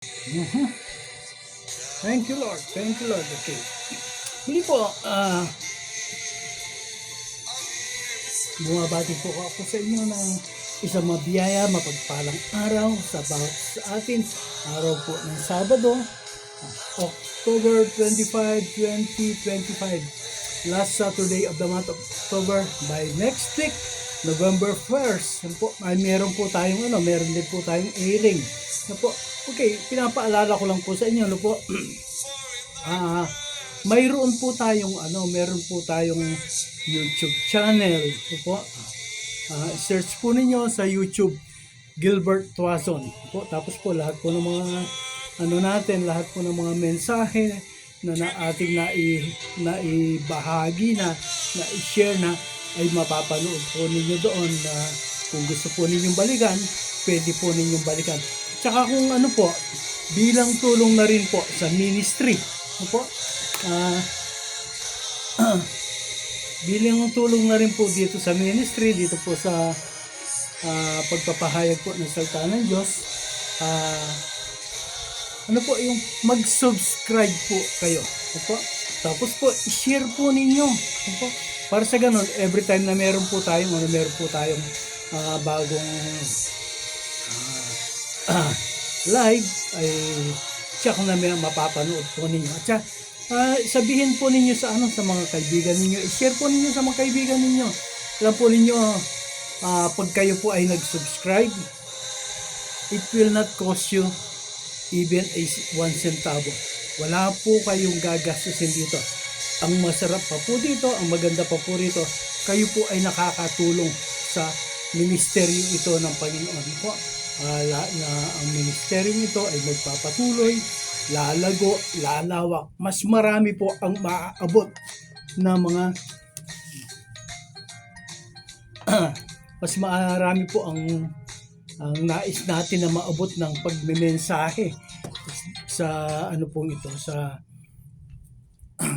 Mhm. Thank you, Lord. Thank you, Lord. Okay. Hindi po, bumabati po ako sa inyo ng isang mabiyaya, mapagpalang araw sa bawat sa atin. Araw po ng Sabado, October 25, 2025. Last Saturday of the month of October. By next week, November 1st, meron po tayong meron din po tayong airing. Okay, pinapaalala ko lang po sa inyo, po. Mayroon po tayong meron po tayong YouTube channel. Search po ninyo sa YouTube Gilbert Tuazon. Tapos po lahat po ng mga lahat po ng mga mensahe na ating naibahagi na i-share na ay mapapanood po ninyo doon na kung gusto po ninyong balikan, pwede po ninyong balikan. Tsaka kung bilang tulong na rin po sa ministry. Bilang tulong na rin po dito sa ministry, dito po sa pagpapahayag po ng salita ng Diyos, yung mag-subscribe po kayo. Tapos po, i-share po ninyo. Para sa ganun, every time na meron po tayong bagong live, ay check na mapapanood po ninyo. At sabihin po ninyo sa mga kaibigan ninyo, i-share po ninyo sa mga kaibigan ninyo. Alam po ninyo, pag kayo po ay nag-subscribe, it will not cost you even a 1 centavo. Wala po kayong gagastusin dito. Ang masarap pa po dito, ang maganda pa po rito, kayo po ay nakakatulong sa ministeryo ito ng Panginoon po. Ang ministeryo ito ay magpapatuloy, lalago, lalawak. Mas marami po ang maaabot na mga mas marami po ang nais natin na maabot ng pagmemensahe sa sa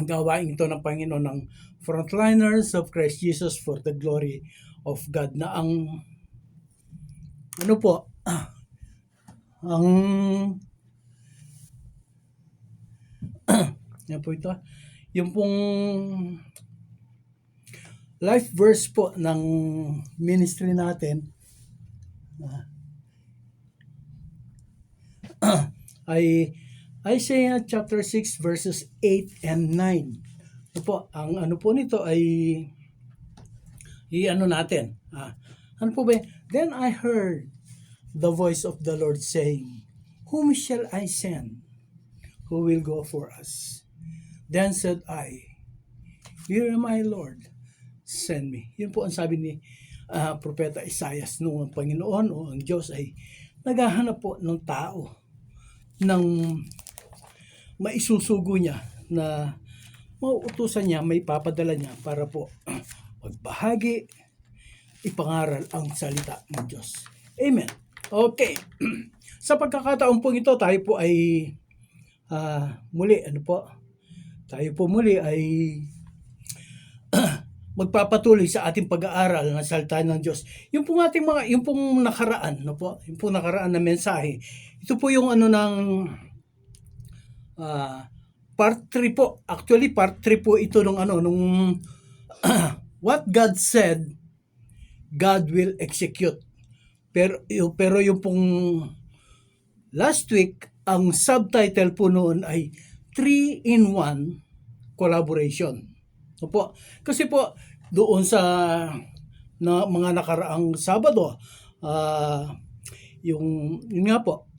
gawain ito ng Panginoon ng Frontliners of Christ Jesus for the Glory of God, na ang yan po ito, yung pong life verse po ng ministry natin ay Isaiah chapter 6 verses 8 and 9. Ang po nito ay natin. Then I heard the voice of the Lord saying, "Whom shall I send? Who will go for us?" Then said I, "Here am I, Lord, send me." Yun po ang sabi ni Propeta Isaiah noong ang Panginoon o ang Diyos ay naghahanap po ng tao ng maisusugo niya, na mauutusan niya, may papadala niya para po magbahagi, ipangaral ang salita ng Diyos. Amen. Okay. Sa pagkakataon po ito, tayo po ay muli ay magpapatuloy sa ating pag-aaral ng salita ng Diyos. Yung pong nakaraan, yung pong nakaraan na mensahe. Ito po yung part 3 po. Actually, part 3 po ito nung what God said, God will execute. Pero yung pong last week, ang subtitle po noon ay 3-in-1 collaboration. Kasi po doon sa mga nakaraang Sabado, yun nga po,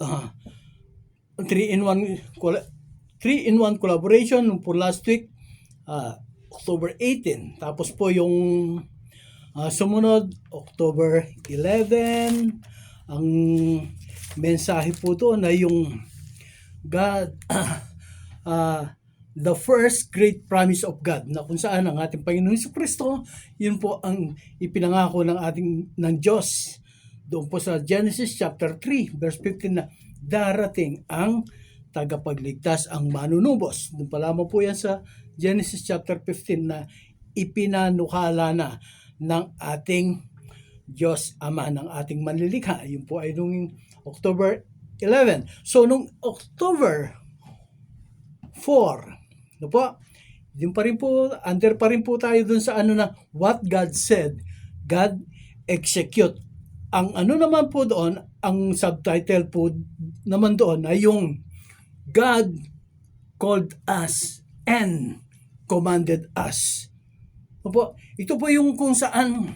3-in-1 collaboration nung po last week, October 18. Tapos po yung sumunod, October 11, ang mensahe po to na yung God, the first great promise of God, na kung saan ang ating Panginoon Jesucristo, yun po ang ipinangako ng Diyos doon po sa Genesis chapter 3 verse 15 na darating ang tagapagligtas, ang manunubos. Doon pa lamang po yan sa Genesis chapter 15 na ipinanukala na ng ating Diyos Ama, ng ating manlilikha. Yun po ay noong October 11. So, nung October 4, ano po, yun pa rin po, under pa rin po tayo dun sa ano na, what God said, God execute. Ang ano naman po doon, ang subtitle po naman doon ay yung God called us and commanded us. Opo, ito po yung kung saan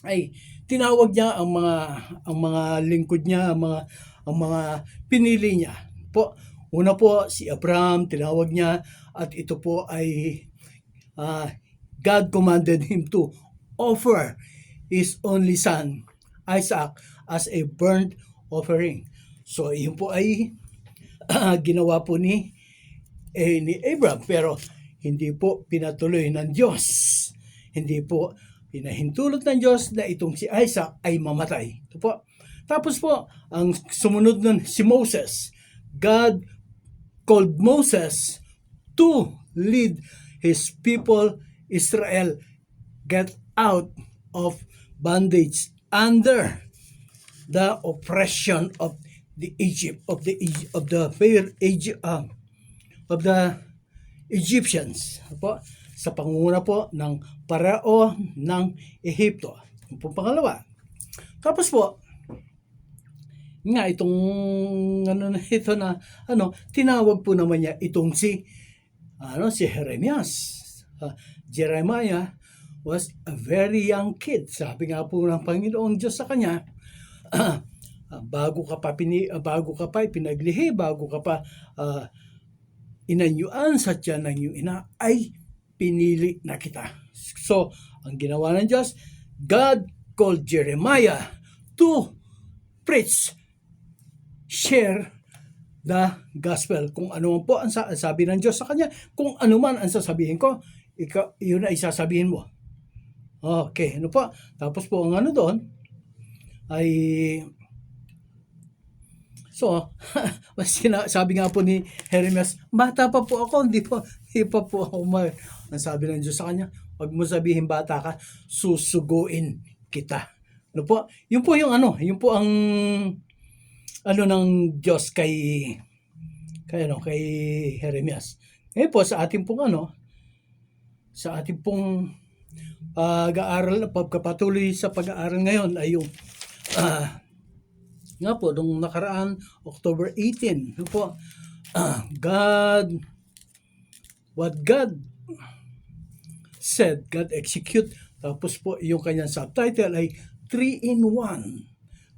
ay tinawag niya ang mga lingkod niya, ang mga pinili niya. Po, una po si Abraham tinawag niya at ito po ay God commanded him to offer his only son Isaac as a burnt offering. So yun po ay ginawa po ni Abraham, pero hindi po pinatuloy ng Diyos. Hindi po pinahintulot ng Diyos na itong si Isaac ay mamatay. Ito po. Tapos po, ang sumunod nun si Moses. God called Moses to lead his people Israel get out of bondage under the oppression of the Egyptians po, sa pangunguna po ng Parao ng Ehipto. Yung po pangalawa. Tapos po, nga itong ano na ito na tinawag po naman niya itong si Jeremias. Jeremiah was a very young kid. Sabi nga po ng Panginoong Diyos sa kanya, bago ka pa ipinaglihi, bago ka pa inanyuan sa tiyan ng iyong ina, ay pinili na kita. So, ang ginawa ng Diyos, God called Jeremiah to preach, share the gospel. Kung ano man po ang sabi ng Diyos sa kanya, kung ano man ang sasabihin ko, yun ay sasabihin mo. Okay, ano po? Tapos po ang ano doon ay sabi nga po ni Jeremias, bata pa po ako, hindi pa po ako ang sabi ng Diyos sa kanya, wag mo sabihin bata ka, susuguin kita. Ano po? Yun po yung yun po ang ng Diyos kay Jeremias. Ngayon po sa ating pong pag-aaral, pagpapatuloy sa pag-aaral ngayon ay yung nga po, nung nakaraan, October 18, po, what God said, God execute. Tapos po, yung kanyang subtitle ay 3-in-1,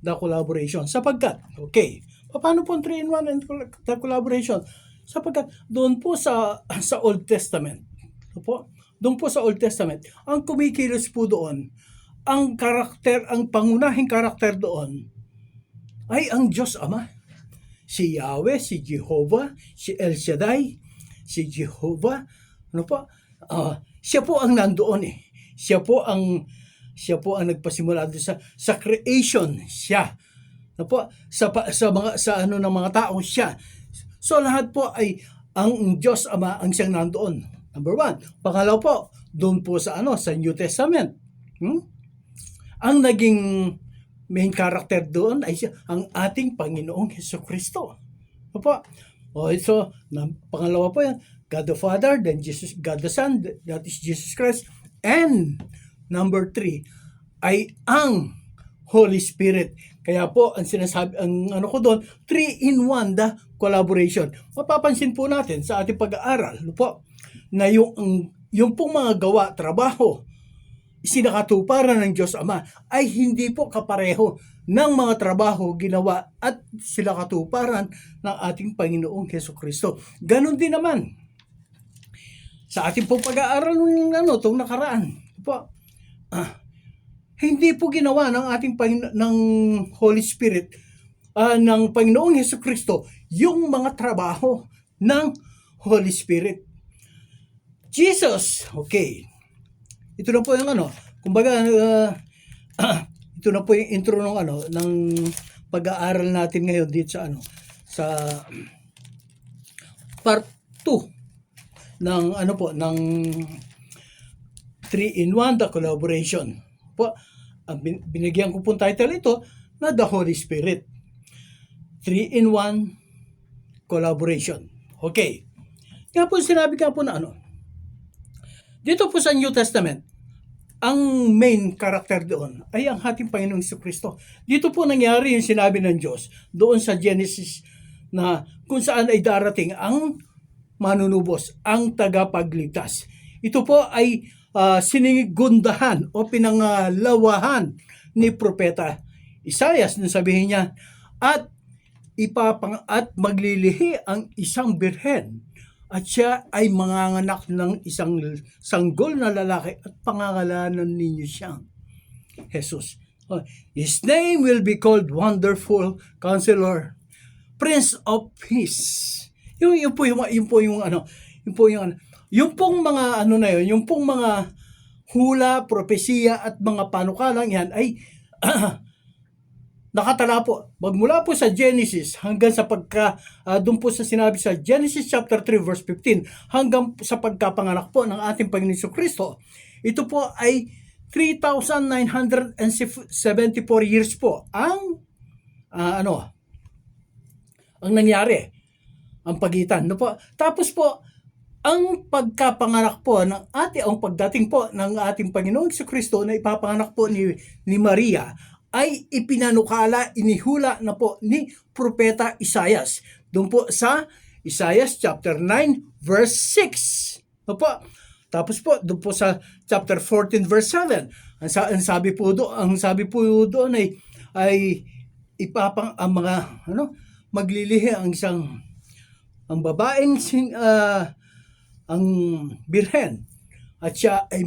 the collaboration. Sapagkat, okay, paano po 3-in-1 and the collaboration? Sapagkat, doon po sa Old Testament, po, doon po sa Old Testament, ang kumikilos po doon, ang pangunahing karakter doon, ay ang Diyos Ama. Si Yahweh, si Jehovah, si El Shaddai, si Jehovah, siya po ang nandoon eh. Siya po ang nagpasimula doon sa creation, siya. Sa ng mga tao, siya. So lahat po ay ang Diyos Ama ang siyang nandoon. Number 1. Pangalawa po, doon po sa New Testament. Ang naging main character doon ay ang ating Panginoong Hesukristo. So, pangalawa po yan, God the Father, then God the Son, that is Jesus Christ, and number 3 ay ang Holy Spirit. Kaya po, ang sinasabi, ko doon, 3-in-1, the collaboration. Mapapansin po natin sa ating pag-aaral, na yung pong mga gawa, trabaho, sinakatuparan ng Diyos Ama ay hindi po kapareho ng mga trabaho ginawa at sinakatuparan ng ating Panginoong Hesukristo. Ganon din naman sa ating pong pag-aaral itong nakaraan. Hindi po ginawa ng ating ng Holy Spirit ng Panginoong Hesukristo yung mga trabaho ng Holy Spirit. Jesus, okay. Ito na po yung kumbaga ito na po yung intro ng pag-aaral natin ngayon dito sa part 2 ng ng 3-in-1, the collaboration. Binigyan ko pong title ito na The Holy Spirit. 3-in-1 collaboration. Okay. Kaya po sinabi ka po na dito po sa New Testament, ang main character doon ay ang ating Panginoong Jesucristo. Dito po nangyari yung sinabi ng Diyos doon sa Genesis na kung saan ay darating ang manunubos, ang tagapagligtas. Ito po ay sinigundahan o pinangalawahan ni Propeta Isaias nung sabihin niya, at maglilihi ang isang birhen at siya ay manganganak ng isang sanggol na lalaki at pangangalanan ninyo siyang Jesus. His name will be called Wonderful Counselor, Prince of Peace. Yung pong mga hula, propesiya at mga panukalang yan ay nakatala po, magmula po sa Genesis hanggang sa doon po sa sinabi sa Genesis chapter 3 verse 15 hanggang sa pagkapanganak po ng ating Panginoon Jesucristo. Ito po ay 3,974 years po ang nangyari, ang pagitan. Tapos po, ang pagkapanganak po ang pagdating po ng ating Panginoong Jesucristo na ipapanganak po ni Maria ay ipinanukala, inihula na po ni Propeta Isaias. Doon po sa Isaias chapter 9 verse 6. Tapos po doon po sa chapter 14 verse 7. Ang sabi po doon ay maglilihi ang babaeng ang birhen at siya ay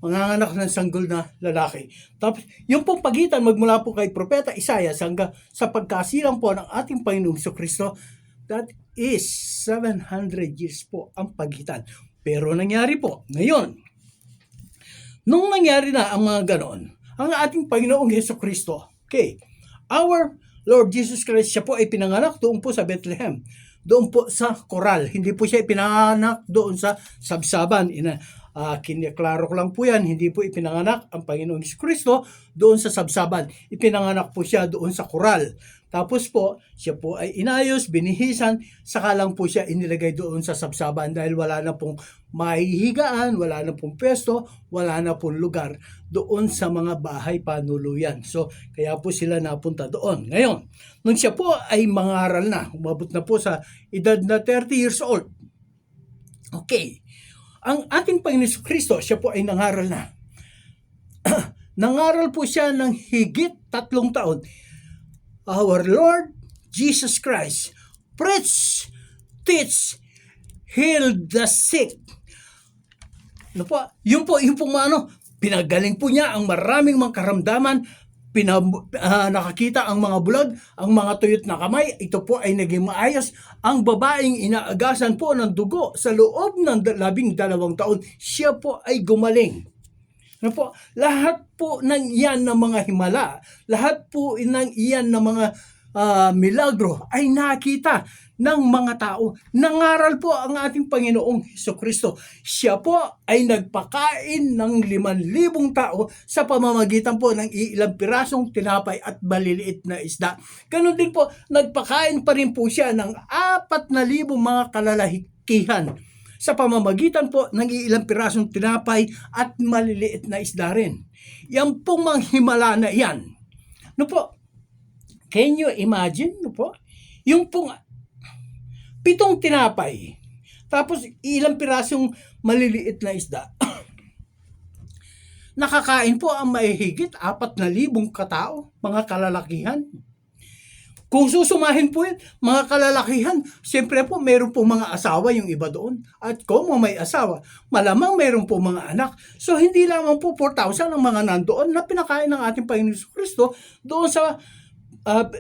manganganak ng sanggol na lalaki. Tapos, yung pong pagitan magmula po kay Propeta Isaias hanggang sa pagkasilang po ng ating Panginoong Jesucristo, that is 700 years po ang pagitan. Pero nangyari po, ngayon, nung nangyari na ang mga ganon, ang ating Panginoong Jesucristo, our Lord Jesus Christ, siya po ay pinanganak doon po sa Bethlehem. Doon po sa koral. Hindi po siya ipinanganak doon sa sabsaban. Kiniklaro ko lang po yan, hindi po ipinanganak ang Panginoong Jesucristo doon sa sabsaban. Ipinanganak po siya doon sa koral. Tapos po, siya po ay inayos, binihisan, saka lang po siya inilagay doon sa sabsaban dahil wala na pong mahihigaan, wala na pong pwesto, wala na pong lugar doon sa mga bahay panuluyan. So, kaya po sila napunta doon. Ngayon, nung siya po ay mangaral na, umabot na po sa edad na 30 years old. Ang ating Panginoon Jesucristo, siya po ay nangaral na. Nangaral po siya ng higit 3 taon. Our Lord Jesus Christ, preach, teach, heal the sick. Yung pinagaling po niya ang maraming mga karamdaman, nakakita ang mga bulag, ang mga tuyot na kamay, ito po ay naging maayos. Ang babaeng inaagasan po ng dugo sa loob ng 12 taon, siya po ay gumaling. Lahat po ng iyan ng mga himala, lahat po ng iyan ng mga milagro ay nakita ng mga tao. Nangaral po ang ating Panginoong Jesucristo. Siya po ay nagpakain ng 5,000 tao sa pamamagitan po ng ilang pirasong tinapay at maliliit na isda. Ganon din po, nagpakain pa rin po siya ng 4,000 mga kalalakihan sa pamamagitan po ng ilang pirasong tinapay at maliliit na isda rin. Yan pong mga himala na yan. Can you imagine? Yung pong 7 tinapay, tapos ilang pirasong maliliit na isda. Nakakain po ang mahigit 4,000 katao, mga kalalakihan. Kung susumahin po yun, mga kalalakihan, siyempre po meron po mga asawa yung iba doon. At kung may asawa, malamang meron po mga anak. So hindi lamang po 4,000 ang mga nandoon na pinakain ng ating Panginoon Jesucristo doon sa 7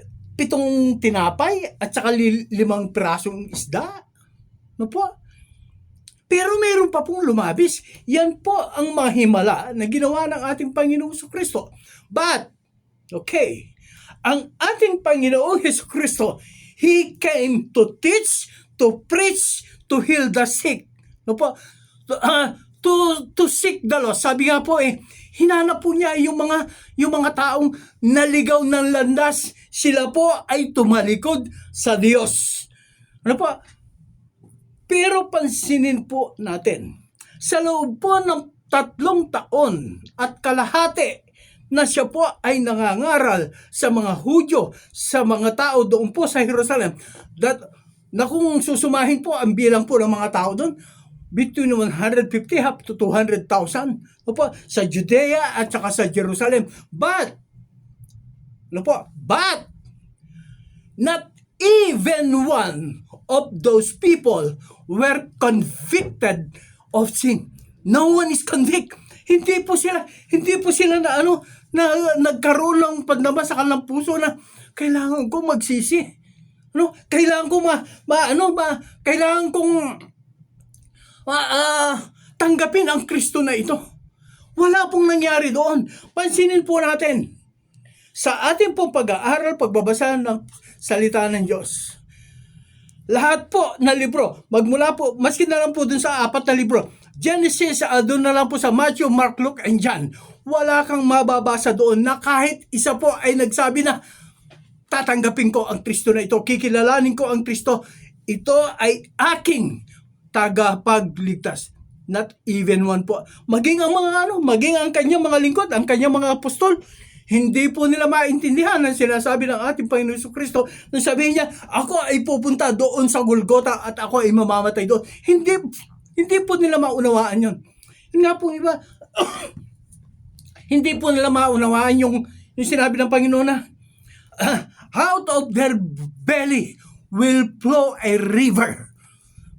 tinapay at saka 5 pirasong isda. Pero meron pa pong lumabis. Yan po ang mga himala na ginawa ng ating Panginoong Jesucristo. But, ang ating Panginoong Jesucristo, He came to teach, to preach, to heal the sick. To to seek the lost. Sabi nga po hinanap po niya yung mga taong naligaw ng landas. Sila po ay tumalikod sa Diyos. Ano po? Pero pansinin po natin, sa loob po ng 3 taon at kalahati na siya po ay nangangaral sa mga Hudyo, sa mga tao doon po sa Jerusalem, na kung susumahin po ang bilang po ng mga tao doon, between 150 up to 200,000 sa Judea at saka sa Jerusalem. But not even one of those people were convicted of sin. No one is convicted. Hindi po sila na nagkaroon ng pandama sa kanilang puso na kailangan ko magsisi. Kailangan ko kailangan kong tanggapin ang Kristo na ito. Wala pong nangyari doon. Pansinin po natin sa ating pong pag-aaral, pagbabasa ng salita ng Diyos. Lahat po na libro, magmula po, maski na lang po dun sa 4 na libro, Genesis, doon na lang po sa Matthew, Mark, Luke, and John, wala kang mababasa doon na kahit isa po ay nagsabi na tatanggapin ko ang Kristo na ito, kikilalanin ko ang Kristo, ito ay aking tagapagligtas. Not even one po. Maging ang kanyang mga lingkod, ang kanyang mga apostol, hindi po nila maintindihan ang sinasabi ng ating Panginoon Jesucristo nang sabihin niya, ako ay pupunta doon sa Golgotha at ako ay mamamatay doon. Hindi po nila maunawaan yun. Yun nga po iba, hindi po nila maunawaan yung sinabi ng Panginoon na, out of their belly will flow a river.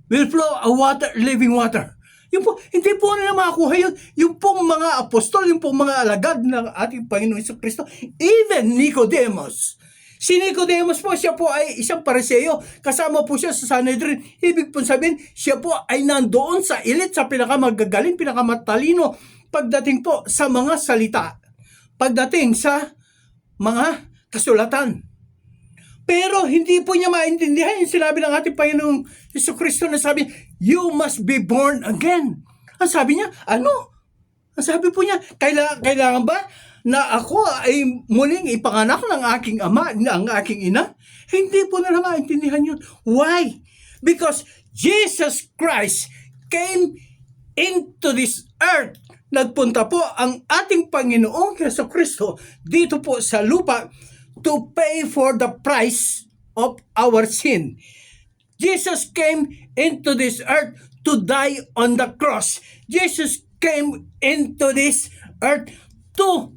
Will flow a water, living water. Yung po, hindi po nila makakuha yun. Yung pong mga apostol, yung pong mga alagad ng ating Panginoon Jesucristo, even Nicodemus. Si Nicodemus po, siya po ay isang Pariseo. Kasama po siya sa Sanhedrin. Ibig po sabihin, siya po ay nandoon sa elite, sa pinakamagagaling, pinakamatalino pagdating po sa mga salita. Pagdating sa mga kasulatan. Pero hindi po niya maintindihan yung sinabi ng ating Panginoong Jesucristo na sabi, you must be born again. Ang sabi niya, ano? Ang sabi po niya, kailangan ba na ako ay muling ipanganak ng aking ama, ng aking ina? Hindi po nila maintindihan yun. Why? Because Jesus Christ came into this earth. Nagpunta po ang ating Panginoong Jesucristo dito po sa lupa to pay for the price of our sin. Jesus came into this earth to die on the cross. Jesus came into this earth to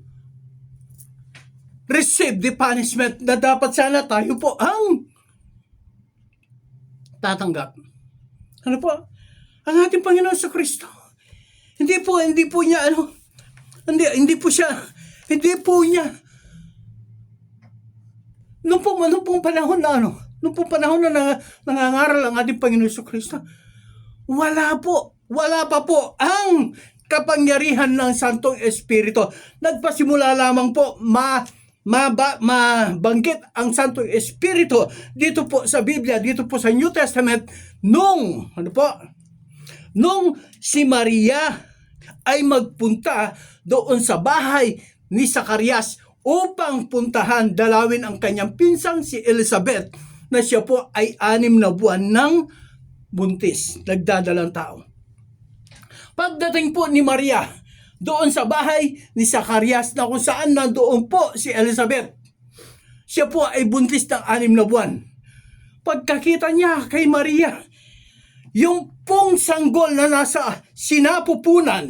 receive the punishment na dapat sana tayo po ang tatanggap. Ano po? Ang ating Panginoon sa Kristo. Hindi po niya Nung pong panahon na nangangaral ang ating Panginoon Jesucristo, wala pa po ang kapangyarihan ng Santong Espiritu. Nagpasimula lamang po mabanggit ang Santong Espiritu dito po sa Biblia, dito po sa New Testament, nung si Maria ay magpunta doon sa bahay ni Zacarias upang puntahan, dalawin ang kanyang pinsang si Elizabeth na siya po ay 6 na buwan ng buntis, nagdadalang tao. Pagdating po ni Maria doon sa bahay ni Zacarias na kung saan nandoon po si Elizabeth, siya po ay buntis ng 6 na buwan. Pagkakita niya kay Maria, yung pong sanggol na nasa sinapupunan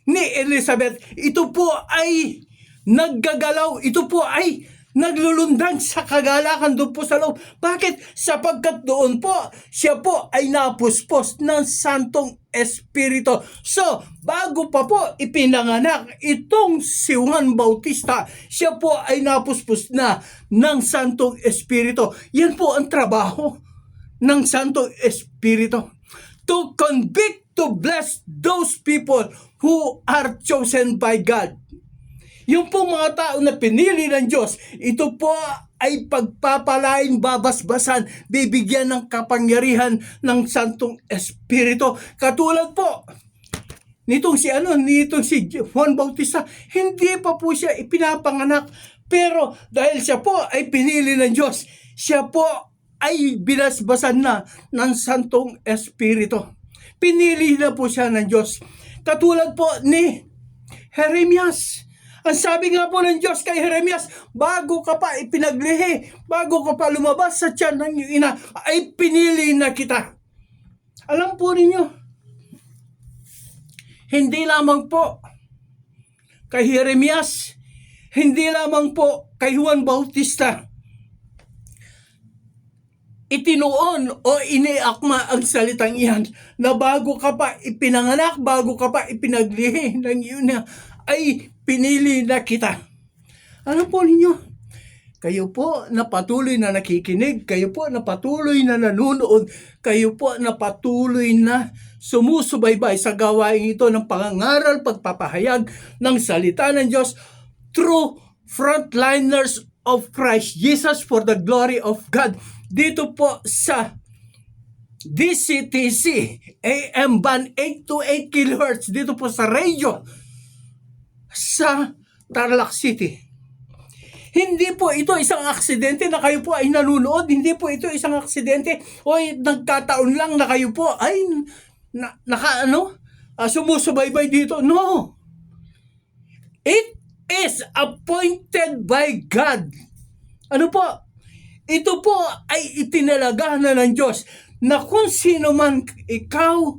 ni Elizabeth, ito po ay naggagalaw, ito po ay naglulundan sa kagalakan doon po sa loob. Bakit? Sapagkat doon po, siya po ay napuspos ng Santong Espiritu. So, bago pa po ipinanganak itong si Juan Bautista, siya po ay napuspos na ng Santong Espiritu. Yan po ang trabaho ng Santong Espiritu. To convict, to bless those people who are chosen by God. Yung po mga tao na pinili ng Diyos, ito po ay pagpapalain, babasbasan, bibigyan ng kapangyarihan ng Santong Espiritu. Katulad po nitong si Juan Bautista, hindi pa po siya ipinapanganak. Pero dahil siya po ay pinili ng Diyos, siya po ay binasbasan na ng Santong Espiritu. Pinili na po siya ng Diyos. Katulad po ni Jeremias. Ang sabi nga po ng Diyos kay Jeremias, bago ka pa ipinaglihi, bago ka pa lumabas sa tiyan ng iyong ina, ay pinili na kita. Alam po ninyo, hindi lamang po kay Jeremias, hindi lamang po kay Juan Bautista, itinuon o iniakma ang salitang iyan na bago ka pa ipinanganak, bago ka pa ipinaglihi ng iyong ina, ay pinili na kita. Alam po ninyo, kayo po na patuloy na nakikinig, kayo po na patuloy na nanonood, kayo po na patuloy na sumusubaybay sa gawain ito ng pangangaral, pagpapahayag ng salita ng Diyos through frontliners of Christ Jesus for the glory of God. Dito po sa DCTC AM band 828 kHz, dito po sa radio sa Tarlac City. Hindi po ito isang aksidente na kayo po ay nanunood. Hindi po ito isang aksidente o nagkataon lang na kayo po ay sumusubaybay dito. No. It is appointed by God. Ano po? Ito po ay itinalaga na ng Diyos na kung sino man ikaw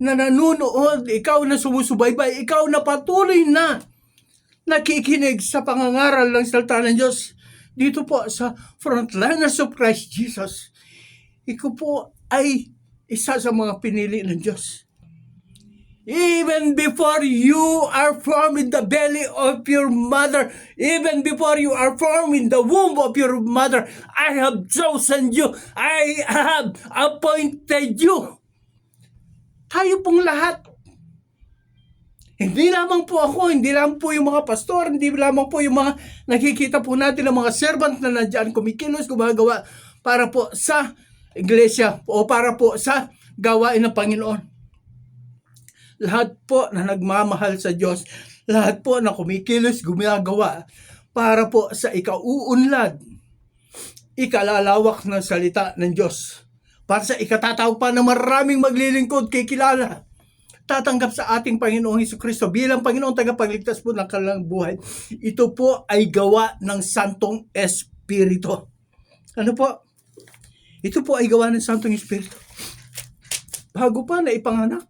na nanunood, ikaw na sumusubaybay, ikaw na patuloy na nakikinig sa pangangaral ng salita ng Diyos dito po sa Frontliners of Christ Jesus, ikaw po ay isa sa mga pinili ng Diyos. Even before you are formed in the belly of your mother, even before you are formed in the womb of your mother, I have chosen you. I have appointed you. Tayo pong lahat. Hindi lamang po ako, hindi lamang po yung mga pastor, hindi lamang po yung mga nakikita po natin ng mga servant na nandiyan kumikilos, gumagawa para po sa iglesia o para po sa gawain ng Panginoon. Lahat po na nagmamahal sa Diyos, lahat po na kumikilos, gumagawa para po sa ikauunlad, ikalalawak ng salita ng Diyos. Para sa ikatatawag pa na maraming maglilingkod kay kilala, tatanggap sa ating Panginoong Hesukristo bilang Panginoong tagapagligtas po ng kanilang buhay. Ito po ay gawa ng Santong Espiritu. Ano po? Ito po ay gawa ng Santong Espiritu. Bago pa na ipanganak,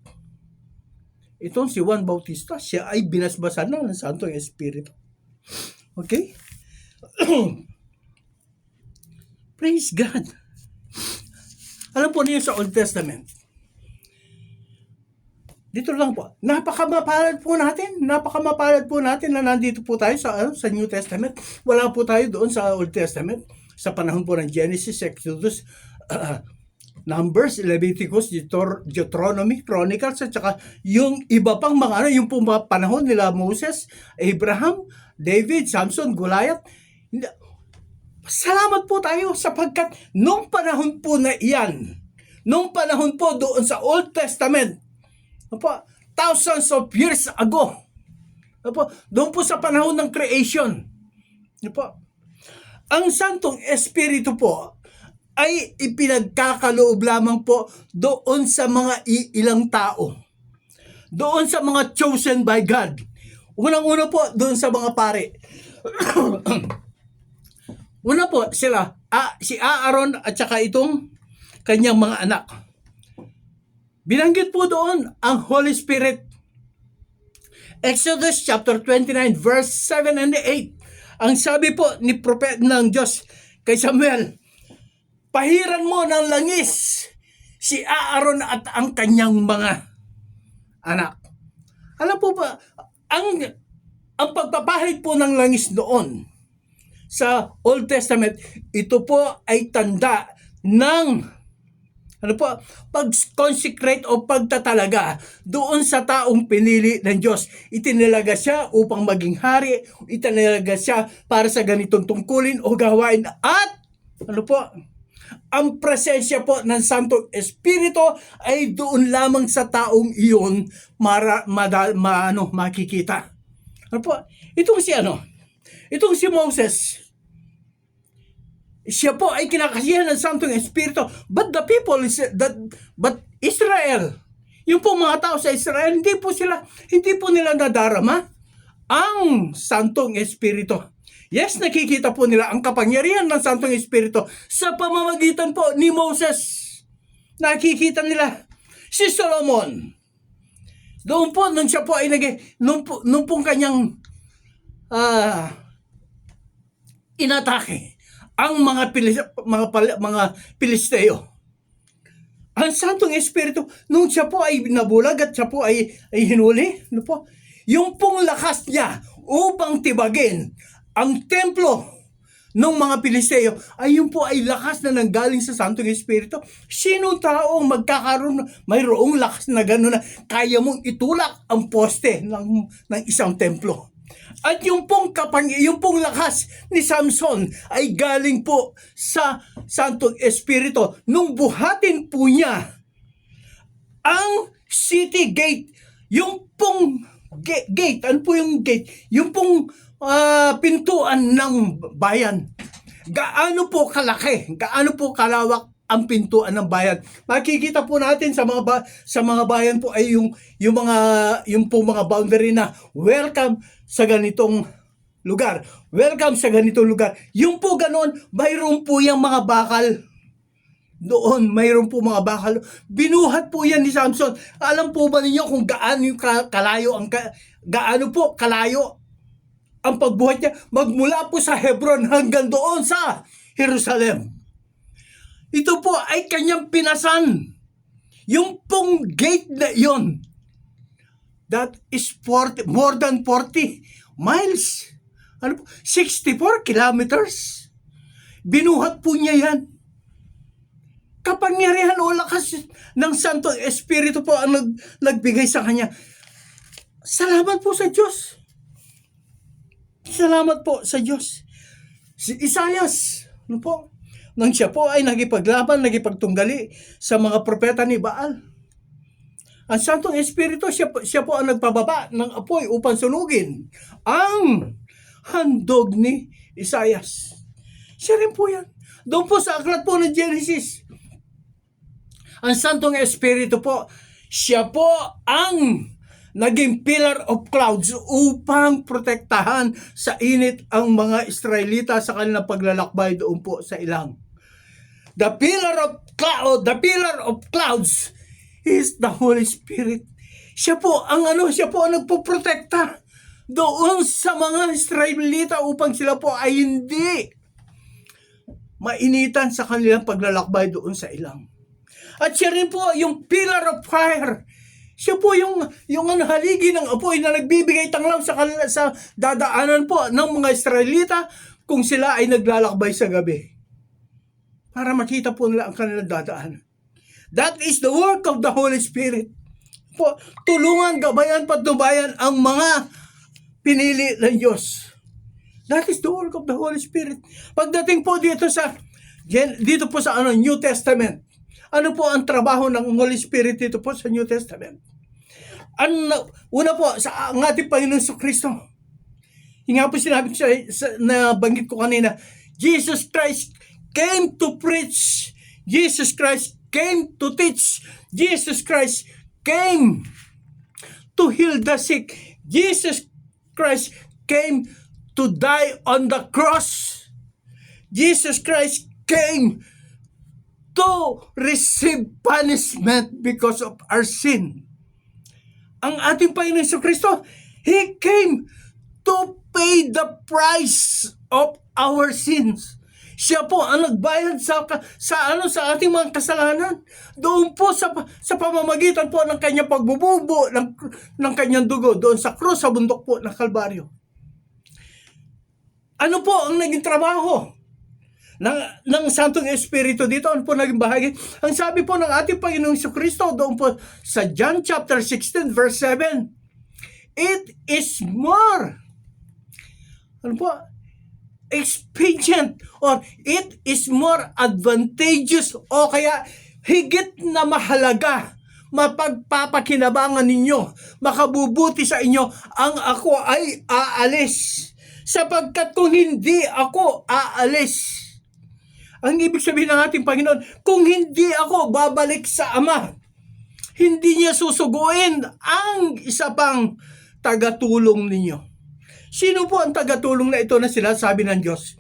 itong si Juan Bautista, siya ay binasbasan na ng Santong Espiritu. Okay? Praise God. Alam po niyo sa Old Testament, dito lang po, napakamapalad po natin na nandito po tayo sa New Testament. Wala po tayo doon sa Old Testament. Sa panahon po ng Genesis, Exodus, Numbers, Leviticus, Deuteronomy, Chronicles, at saka yung iba pang mga yung po panahon nila Moses, Abraham, David, Samson, Goliath. Salamat po tayo sapagkat nung panahon po na iyan, nung panahon po doon sa Old Testament, thousands of years ago, doon po sa panahon ng creation, ang Santong Espiritu po ay ipinagkakaloob lamang po doon sa mga ilang tao, doon sa mga chosen by God. Unang-una po doon sa mga pare. Una po sila, si Aaron at saka itong kanyang mga anak. Binanggit po doon ang Holy Spirit. Exodus chapter 29 verse 7 and 8. Ang sabi po ni prophet ng Diyos kay Samuel, pahiran mo ng langis si Aaron at ang kanyang mga anak. Alam po ba, ang pagpapahid po ng langis doon sa Old Testament, ito po ay tanda ng pag-consecrate o pagtatalaga doon sa taong pinili ng Diyos. Itinalaga siya upang maging hari, itinalaga siya para sa ganitong tungkulin o gawain at ang presensya po ng Santong Espiritu ay doon lamang sa taong iyon makikita. Ano po? Itong si Moses, siya po ay kinakasihan ng Santong Espiritu, but Israel, yung po mga tao sa Israel, hindi po nila nadarama ang Santong Espiritu. Yes, nakikita po nila ang kapangyarihan ng Santong Espiritu sa pamamagitan po ni Moses. Nakikita nila si Solomon. Doon po, nung siya po ay nung pong kanyang inatake ang mga Pilisteo. Ang Santong Espiritu, nung siya po ay nabulag at siya po ay hinuli, ano po, yung pong lakas niya upang tibagin ang templo ng mga Pilisteo ay yung po ay lakas na nanggaling sa Santong Espiritu. Sino taong magkakaroon, mayroong lakas na gano'n na kaya mong itulak ang poste ng isang templo? At yung pong lakas ni Samson ay galing po sa Santong Espiritu nung buhatin po niya ang city gate. Yung pong gate, ano po yung gate? Yung pong pintuan ng bayan. Gaano po kalaki, gaano po kalawak ang pintuan ng bayan. Makikita po natin sa mga bayan po ay yung mga boundary na welcome sa ganitong lugar. Welcome sa ganitong lugar. Yung po ganoon, mayroon po yung mga bakal. Doon, mayroon po mga bakal. Binuhat po yan ni Samson. Alam po ba ninyo kung gaano kalayo ang pagbuhat niya? Magmula po sa Hebron hanggang doon sa Jerusalem. Ito po ay kanyang pinasan. Yung pong gate na yon, that is more than 40 miles. 64 kilometers. Binuhat po niya yan. Kapangyarihan o lakas ng Santong Espiritu po ang nagbigay sa kanya. Salamat po sa Diyos. Salamat po sa Diyos. Si Isaias, nang siya po ay nagipagtunggali sa mga propeta ni Baal. Ang Santong Espiritu, siya po ang nagpababa ng apoy upang sunugin ang handog ni Isaias. Siya rin po yan. Doon po sa aklat po ng Genesis, ang Santong Espiritu po, siya po ang naging pillar of clouds upang protektahan sa init ang mga Israelita sa kanilang paglalakbay doon po sa ilang. The pillar of clouds is the Holy Spirit. Siya po ang nagpoprotekta doon sa mga Israelita upang sila po ay hindi mainitan sa kanilang paglalakbay doon sa ilang. At siya rin po yung pillar of fire. Siya po yung haligi ng apoy na nagbibigay tanglaw sa dadaanan po ng mga Israelita kung sila ay naglalakbay sa gabi. Para makita po nila ang kanilang dadaanan. That is the work of the Holy Spirit. Po, tulungan, gabayan, patnubayan ang mga pinili ng Diyos. That is the work of the Holy Spirit. Pagdating po dito po sa New Testament, ano po ang trabaho ng Holy Spirit dito po sa New Testament? Una po, sa ang ating Panginoon Kristo. Yung nga po sinabi ko na banggit ko kanina, Jesus Christ came to preach. Jesus Christ came to teach. Jesus Christ came to heal the sick. Jesus Christ came to die on the cross. Jesus Christ came to receive punishment because of our sin. Ang ating Panginoon Kristo, He came to pay the price of our sins. Siya po ang nagbayad sa ating mga kasalanan. Doon po sa pamamagitan po ng kanyang pagbububo ng kanyang dugo doon sa krus sa bundok po ng Kalbaryo. Ano po ang naging trabaho ng Santong Espiritu dito? Ano po naging bahagi? Ang sabi po ng ating Panginoong Kristo doon po sa John chapter 16 verse 7, it is more. Ano po? expedient or it is more advantageous o kaya higit na mahalaga, mapagpapakinabangan ninyo, makabubuti sa inyo ang ako ay aalis. Sapagkat kung hindi ako aalis, ang ibig sabihin ng ating Panginoon, kung hindi ako babalik sa Ama, hindi niya susuguin ang isa pang tagatulong ninyo. Sino po ang tagatulong na ito na sinasabi ng Diyos?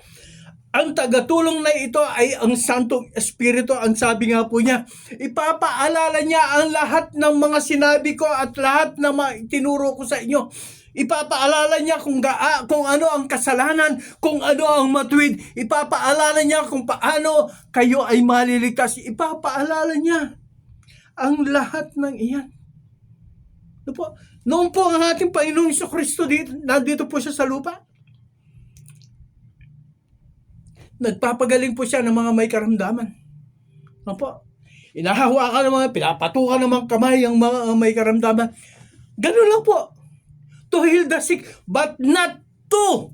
Ang tagatulong na ito ay ang Santong Espiritu. Ang sabi nga po niya, ipapaalala niya ang lahat ng mga sinabi ko at lahat ng mga tinuro ko sa inyo. Ipapaalala niya kung ano ang kasalanan, kung ano ang matuwid. Ipapaalala niya kung paano kayo ay maliligtas. Ipapaalala niya ang lahat ng iyan. Ano po? Noon po ang ating Panginoong Jesucristo nandito po siya sa lupa. Nagpapagaling po siya ng mga may karamdaman. Ano po? Inahawakan ng mga, pinapatukan ng mga kamay ang mga may karamdaman. Ganun lang po. To heal the sick, but not to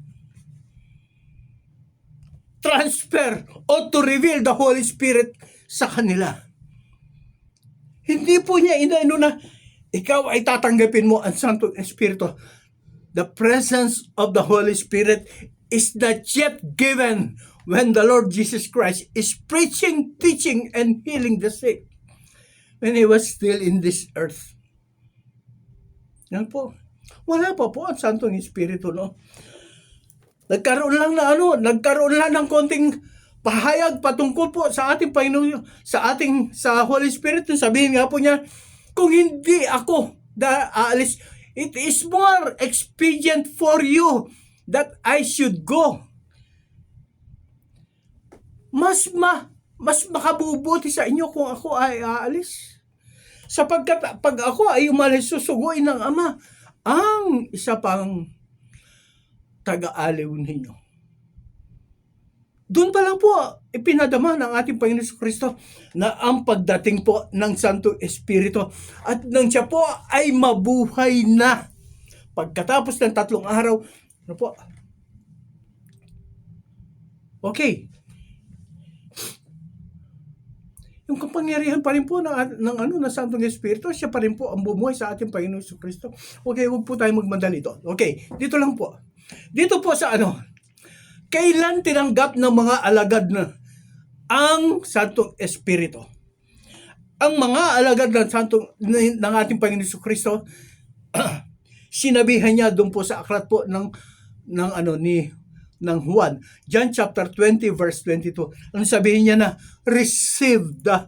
transfer or to reveal the Holy Spirit sa kanila. Hindi po niya inaano na ikaw ay tatanggapin mo ang Santong Espiritu. The presence of the Holy Spirit is not yet given when the Lord Jesus Christ is preaching, teaching, and healing the sick when He was still in this earth. Yan po. Wala pa po ang Santong Espiritu, no? Nagkaroon lang ng konting pahayag patungkol po sa ating Panginoon, sa Holy Spirit. Sabihin nga po niya, kung hindi ako aalis, it is more expedient for you that I should go. Mas makabubuti sa inyo kung ako ay aalis. Sapagkat pag ako ay umalis, susuguin ng Ama ang isa pang taga-aliw ninyo. Doon pa lang po ipinadama ng ating Panginoon Kristo na ang pagdating po ng Santo Espiritu at nang siya po ay mabuhay na pagkatapos ng 3 araw. Ano po? Okay. Yung kapangyarihan pa rin po ng Santong Espiritu, siya pa rin po ang bumuhay sa ating Panginoon Kristo. Okay, huwag po tayo magmadali dito. Okay, dito lang po. Dito po sa kailan tinanggap ng mga alagad na ang Santong Espiritu? Ang mga alagad ng ating Panginoon Kristo, sinabihan niya doon po sa aklat po ng Juan, John chapter 20 verse 22. Ang sabihin niya na, receive the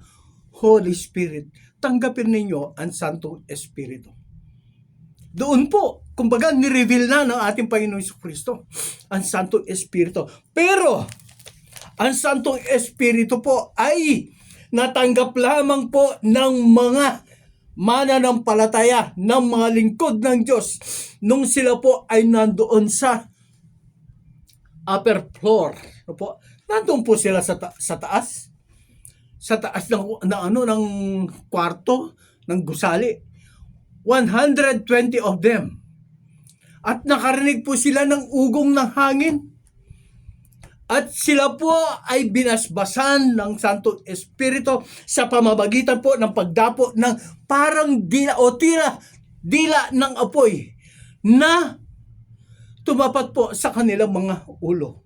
Holy Spirit. Tanggapin ninyo ang Santong Espiritu. Doon po, kumbaga ni-reveal na ng ating Panginoon Kristo ang Santong Espiritu. Pero ang Santong Espiritu po ay natanggap lamang po ng mga mananampalataya, ng mga lingkod ng Diyos nung sila po ay nandoon sa upper floor. Po, nandoon po sila sa taas. Sa taas ng kwarto ng gusali. 120 of them. At nakarinig po sila ng ugong ng hangin. At sila po ay binasbasan ng Santong Espiritu sa pamamagitan po ng pagdapo ng parang dila ng apoy na tumapat po sa kanilang mga ulo.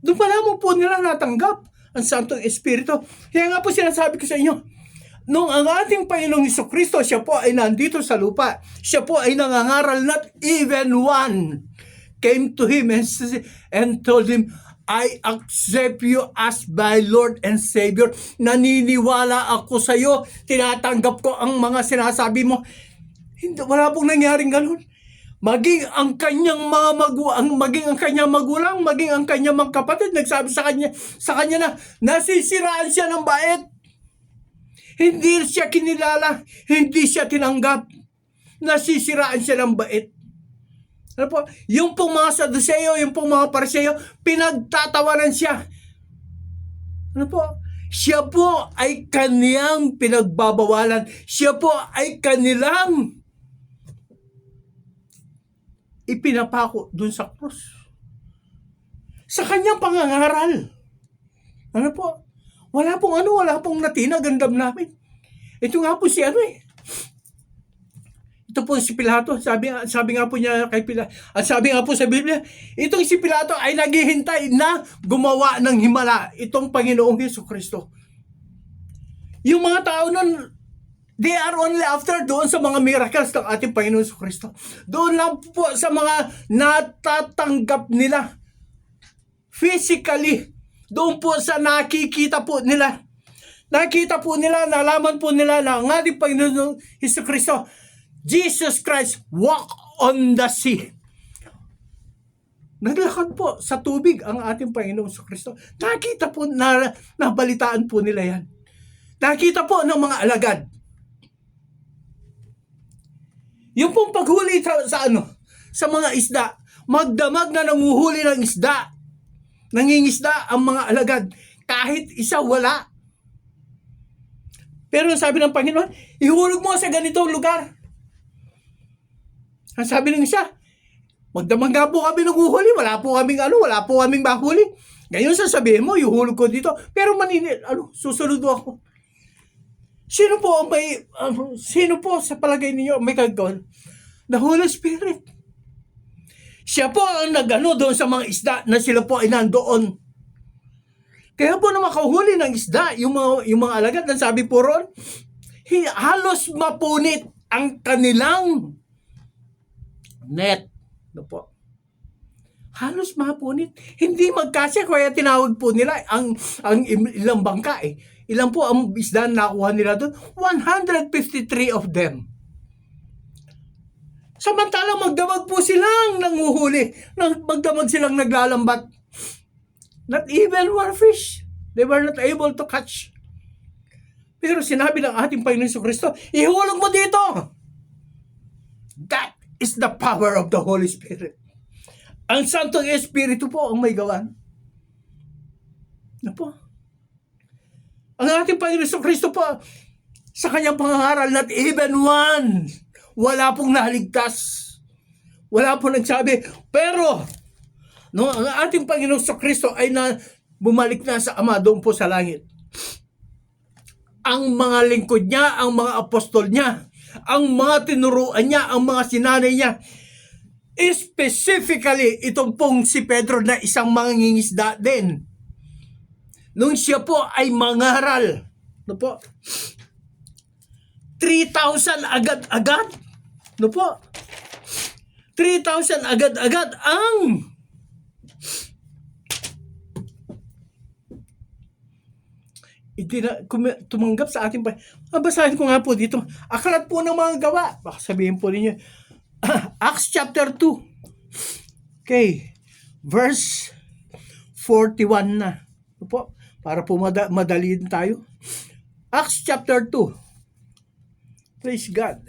Doon pa lamang po nila natanggap ang Santong Espiritu. Kaya nga po sinasabi ko sa inyo, nung ang ating Panginoong Jesucristo, siya po ay nandito sa lupa, siya po ay nangangaral, not even one came to Him and told Him, I accept you as my Lord and Savior. Naniniwala ako sa iyo, tinatanggap ko ang mga sinasabi mo. Hindi, wala pong nangyaring ganun. Maging ang kanyang mga maging ang kanyang magulang, maging ang kanyang mga kapatid, nagsabi sa kanya na nasisiraan siya ng bait. Hindi siya kinilala, hindi siya tinanggap. Nasisiraan siya ng bait. Ano po? Yung pong mga Saduseo, yung pong mga Pariseo, pinagtatawanan siya. Ano po? Siya po ay kaniyang pinagbabawalan. Siya po ay kanilang ipinapako dun sa krus. sa kanyang pangangaral. Ano po? Wala pong natinag ang damdamin. Ito nga po si ito po si Pilato, sabi nga po niya kay Pilato, at sabi nga po sa Biblia, itong si Pilato ay naghihintay na gumawa ng himala itong Panginoong Hesukristo. Yung mga tao nun, they are only after doon sa mga miracles ng ating Panginoong Hesukristo. Doon lang po sa mga natatanggap nila physically. Doon po sa nakikita po nila. Nakita po nila, nalaman po nila na ang ating Panginoong Hesukristo, Jesus Christ, walk on the sea. Naglakad po sa tubig ang ating Panginoong Kristo. Nakita po, nabalitaan po nila yan. Nakita po ng mga alagad. Yung pong paghuli sa mga isda, magdamag na nanguhuli ng isda, nangingisda ang mga alagad, kahit isa wala. Pero sabi ng Panginoon, ihulog mo sa ganitong lugar. Ang sabi ng isa, magdamag nga po kami nanguhuli, wala po kaming mahuli. Ngayon sasabihin mo, ihulog ko dito, pero susunod ako. Sino po sa palagay ninyo may kagawin? The Holy Spirit. Siya po ang doon sa mga isda na sila po ay nandoon. Kaya po na makahuli ng isda, yung mga alagad, ang sabi po ron, halos mapunit ang kanilang net. Po. Halos mapunit. Hindi magkasya, kaya tinawag po nila ang ilang bangka eh. Ilan po ang isda na nakuha nila doon? 153 of them. Samantalang magdamag po silang nanguhuli. Magdamag silang naglalambat. Not even one fish. They were not able to catch. Pero sinabi ng ating Panginoon Kristo, ihulog mo dito. That is the power of the Holy Spirit. Ang Santong Espiritu po ang may gawan. Ano po? Ang ating Panginoon Kristo po, sa kanyang pangangaral, not even one, wala pong naligtas. Wala pong nagsabi. Pero, ang ating Panginoon Kristo ay bumalik na sa Ama doon po sa langit. Ang mga lingkod niya, ang mga apostol niya, ang mga tinuruan niya, ang mga sinanay niya, specifically itong pong si Pedro na isang mangingisda din. Nung siya po ay mangaral, 3,000 agad-agad, 3,000 agad-agad ang tumanggap sa ating basahin ko nga po dito. Aklat po ng mga gawa. Baka sabihin po ninyo, Acts chapter 2. Okay. Verse 41 na. Po, para po madaliin tayo. Acts chapter 2. Praise God.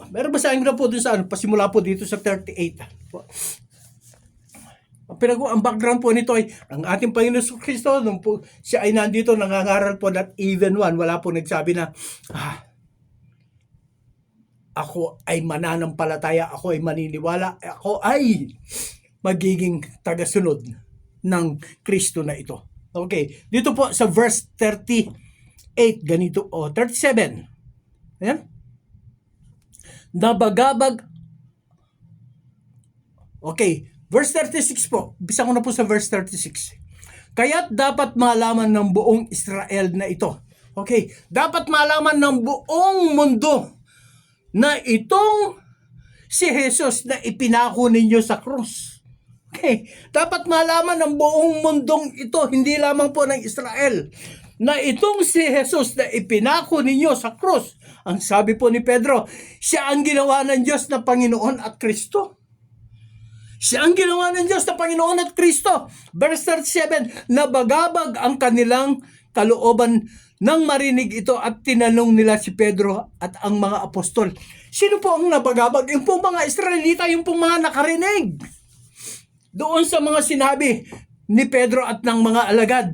Meron basahin ko na po dun sa pasimula po dito sa 38. Po. Ang background po nito ay ang ating Panginoon Kristo nung po siya ay nandito nangangaral po that even one, wala po nagsabi na ako ay mananampalataya, ako ay maniniwala, ako ay magiging tagasunod ng Kristo na ito. Okay, dito po sa verse 38 ganito 37. Ayan. Nabagabag. Okay, verse 36 po. Bisa ko na po sa verse 36. Kaya't dapat malaman ng buong Israel na ito. Okay, dapat malaman ng buong mundo na itong si Jesus na ipinako ninyo sa krus. Okay, dapat malaman ng buong mundong ito, hindi lamang po ng Israel, na itong si Jesus na ipinako ninyo sa krus. Ang sabi po ni Pedro, siya ang ginawa ng Diyos na Panginoon at Kristo. Siya ang ginawa ng Diyos na Panginoon at Kristo. Verse 37, nabagabag ang kanilang kalooban nang marinig ito at tinanong nila si Pedro at ang mga apostol. Sino po ang nabagabag? Yung pong mga Israelita, yung pong mga nakarinig doon sa mga sinabi ni Pedro at ng mga alagad.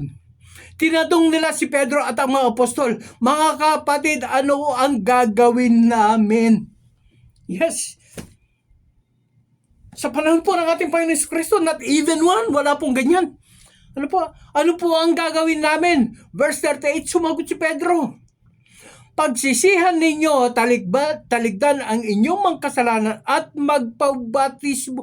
Tinanong nila si Pedro at ang mga apostol, mga kapatid, ano ang gagawin namin? Yes. Sa panahon po ng ating Panginoon Kristo, not even one, wala pong ganyan. Ano po ang gagawin namin? Verse 38, sumagot si Pedro. Pagsisihan ninyo, taligdan ang inyong mga kasalanan at magpabautismo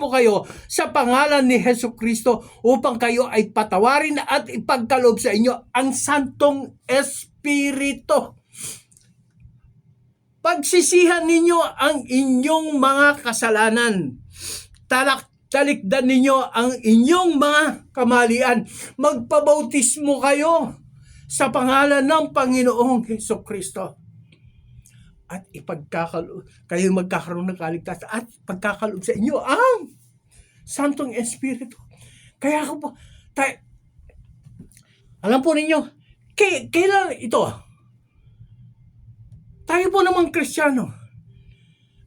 kayo sa pangalan ni Hesukristo upang kayo ay patawarin at ipagkaloob sa inyo ang Santong Espiritu. Pagsisihan ninyo ang inyong mga kasalanan. Talikdan ninyo ang inyong mga kamalian. Magpabautismo kayo sa pangalan ng Panginoong Hesukristo. At kayo magkakaroon ng kaligtasan at pagkakaloob sa inyo ang Santong Espiritu. Kaya po, alam po ninyo, kailan ito? Tayo po namang Kristiyano.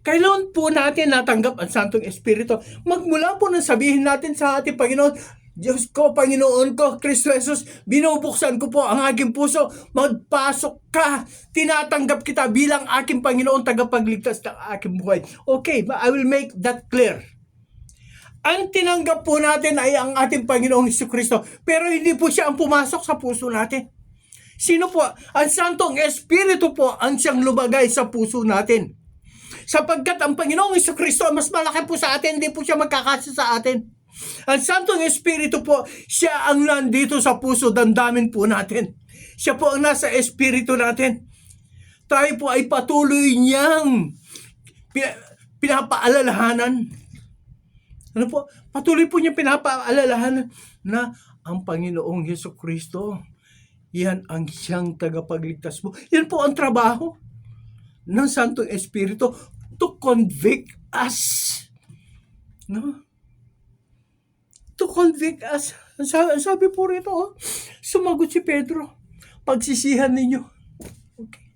Kailan po natin natanggap ang Santong Espiritu? Magmula po nang sabihin natin sa ating Panginoon, Diyos ko, Panginoon ko, Kristo Jesus, binubuksan ko po ang aking puso, magpasok ka, tinatanggap kita bilang aking Panginoon, tagapagligtas ng aking buhay. Okay, but I will make that clear. Ang tinanggap po natin ay ang ating Panginoong Jesucristo, pero hindi po siya ang pumasok sa puso natin. Sino po? Ang Santong Espiritu po ang siyang lumagay sa puso natin. Sapagkat ang Panginoong Jesucristo mas malaki po sa atin, hindi po siya magkakasya sa atin. Ang Santong Espiritu po, siya ang nandito sa puso, damdamin po natin. Siya po ang nasa Espiritu natin. Tayo po ay patuloy niyang pinapaalalahanan. Ano po? Patuloy po niyang pinapaalalahanan na ang Panginoong Jesucristo, yan ang siyang tagapagligtas mo. Yan po ang trabaho ng Santong Espiritu, to convict us. No? To convict us. Ang sabi po rito, sumagot si Pedro, pagsisihan ninyo. Okay.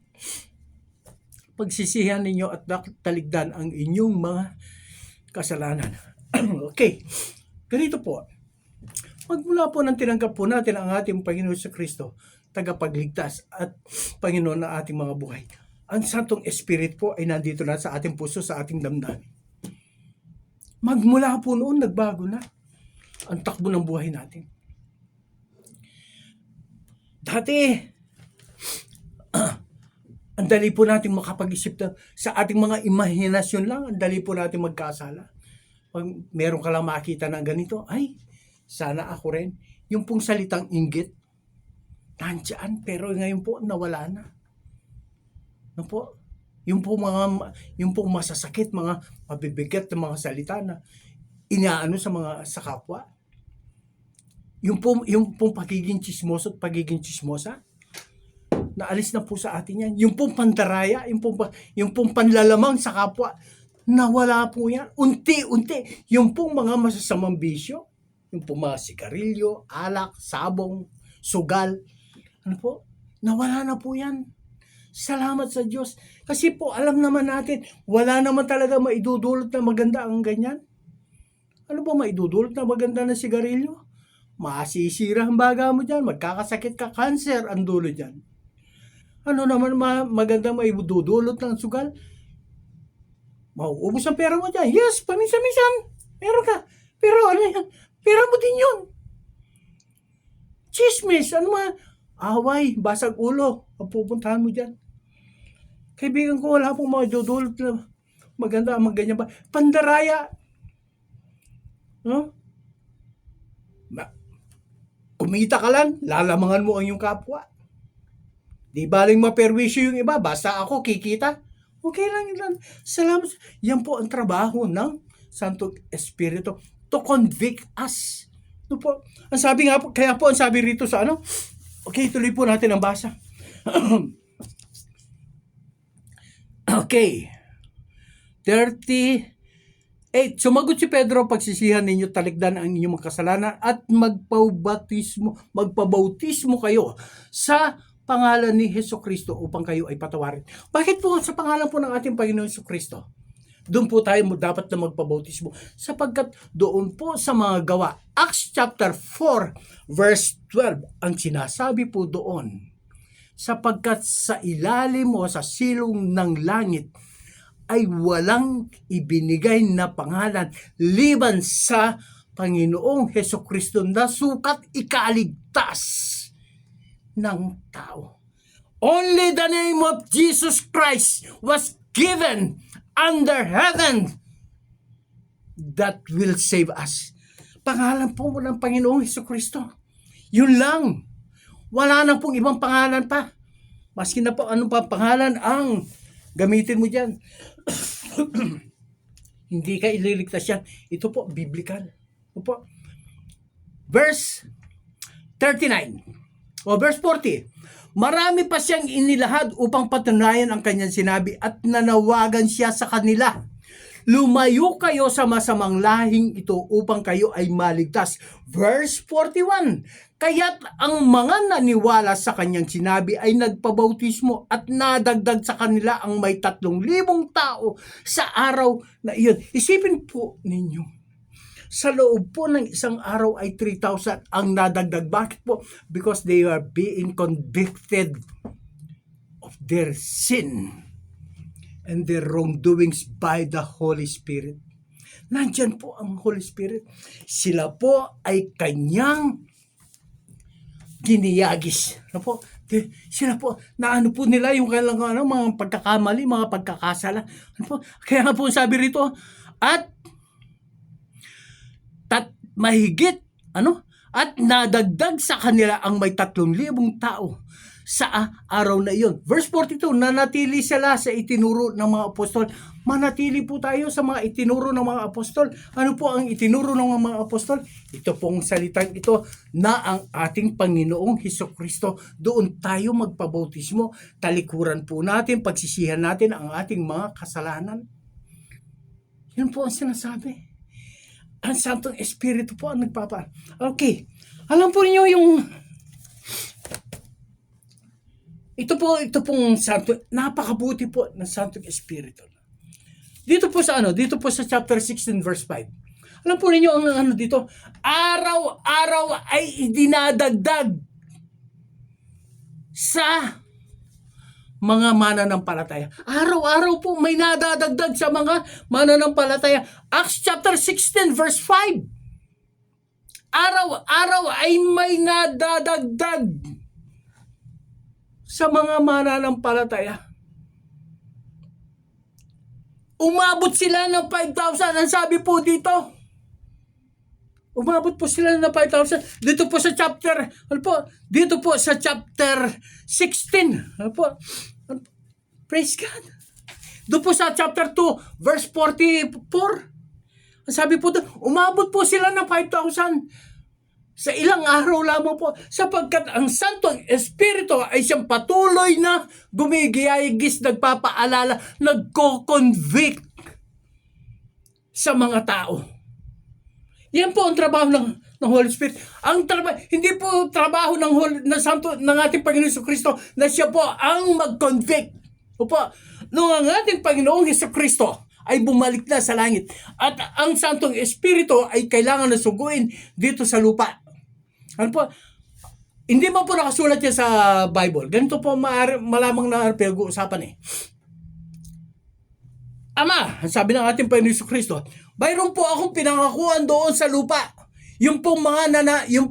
Pagsisihan ninyo at taligdan ang inyong mga kasalanan. Okay. Ganito po. Magmula po nang tinanggap po natin ang ating Panginoon sa Kristo, tagapagligtas at Panginoon na ating mga buhay. Ang Santong Espiritu po ay nandito na sa ating puso, sa ating damdamin. Magmula po noon, nagbago na ang takbo ng buhay natin. Dati, ang dali po natin makapag-isip sa ating mga imahinasyon lang, ang dali po natin magkasala. Pag meron ka lang makita na ganito, ay, sana ako rin. Yung pong salitang inggit, nandiyan, pero ngayon po, nawala na. Ano po? Yung pong masasakit, mga mabibigat na mga salita na inaano sa kapwa. Yung pong pagiging chismoso at pagiging chismosa, naalis na po sa atin yan. Yung pong pandaraya, yung pong panlalamang sa kapwa, nawala po yan. Unti-unti. Yung pong mga masasamang bisyo, yung pong mga sigarilyo, alak, sabong, sugal, ano po, nawala na po yan. Salamat sa Diyos. Kasi po, alam naman natin, wala naman talaga maidudulot na maganda ang ganyan. Ano po maidudulot na maganda na sigarilyo? Masisira ang baga mo dyan, magkakasakit ka, cancer ang dulo dyan. Ano naman maganda maidudulot ng sugal? Mauubos ang pera mo dyan. Yes, paminsan-minsan, meron ka. Pero ano yan? Pera mo din yun. Chismis, away, basag ulo, ang pupuntahan mo dyan. Kaibigan ko, wala pong maidudulot na maganda ang ganyan ba. Pandaraya. No? Kumita ka lang, lalamangan mo ang iyong kapwa. Di baling maperwisyo yung iba, basta ako kikita. Okay lang yun. Salamat. Yan po ang trabaho ng Santong Espiritu, to convict us. No po? Ang sabi nga po, kaya po ang sabi rito sa okay, tuloy po natin ang basa. Okay. 38. Sumagot si Pedro, pagsisihan ninyo, talikdan ang inyong mga kasalanan at magpabautismo kayo sa pangalan ni Hesukristo upang kayo ay patawarin. Bakit po sa pangalan po ng ating Panginoon Hesukristo? Doon po tayo dapat na magpabautismo sapagkat doon po sa mga gawa, Acts chapter 4 verse 12, ang sinasabi po doon, sapagkat sa ilalim o sa silong ng langit ay walang ibinigay na pangalan liban sa Panginoong Hesukristo na sukat ikaligtas ng tao. Only the name of Jesus Christ was given under heaven that will save us. Pangalan po ng Panginoong Hesukristo. Yun lang. Wala na pong ibang pangalan pa. Maski na po ano pa pangalan ang gamitin mo dyan. Hindi ka ililigtas yan. Ito po, biblical. Ito po. Verse 39 o verse 40. Marami pa siyang inilahad upang patunayan ang kanyang sinabi at nanawagan siya sa kanila. Lumayo kayo sa masamang lahing ito upang kayo ay maligtas. Verse 41. Kaya't ang mga naniwala sa kanyang sinabi ay nagpabautismo at nadagdag sa kanila ang may 3,000 tao sa araw na iyon. Isipin po ninyo, sa loob po ng isang araw ay 3,000 ang nadagdag. Bakit po? Because they are being convicted of their sin and their wrongdoings by the Holy Spirit. Nandyan po ang Holy Spirit. Sila po ay kanyang giniyagis. Ano po? Sila po, naano po nila yung kailang mga pagkakamali, mga pagkakasala. Ano po? Kaya nga po sabi rito, at mahigit, at nadagdag sa kanila ang may 3,000 tao sa araw na iyon. Verse 42, nanatili sila sa itinuro ng mga apostol. Manatili po tayo sa mga itinuro ng mga apostol. Ano po ang itinuro ng mga apostol? Ito pong salitang ito na ang ating Panginoong Hesukristo. Doon tayo magpabautismo. Talikuran po natin, pagsisihan natin ang ating mga kasalanan. Yan po ang sinasabi. Ang Santong Espiritu po ang nagpapa. Okay. Alam po niyo yung ito pong Santo, napakabuti po ng Santong Espiritu. Dito po sa chapter 16 verse 5. Alam po ninyo ang dito, araw-araw ay idinadagdag sa mga mananampalataya. Araw-araw po may nadadagdag sa mga mananampalataya. Acts chapter 16 verse 5. Araw-araw ay may nadadagdag sa mga mananampalataya. Umabot sila ng 5,000. Ang sabi po dito, umabot po sila ng 5,000. Dito po sa chapter, dito po sa chapter 16. Praise God. Doon po sa chapter 2, verse 44. Ang sabi po doon, umabot po sila ng 5,000. Sa ilang araw lamang po, sapagkat ang Santong Espiritu ay siyang patuloy na gumigiyagis, nagpapaalala, nagko-convict sa mga tao. Yan po ang trabaho ng Holy Spirit. Ang trabaho, hindi po trabaho ng ating Panginoon Hesukristo na siya po ang mag-convict. Opo, nung ang ating Panginoong Hesukristo ay bumalik na sa langit at ang Santong Espiritu ay kailangan na suguin dito sa lupa. Ano po? Hindi man po nakasulat yan sa Bible. Ganito po malamang na pinag-uusapan eh. Ama, sabi ng ating Panginoon Hesukristo, mayroon po akong pinangakuan doon sa lupa. Yung pong mga yung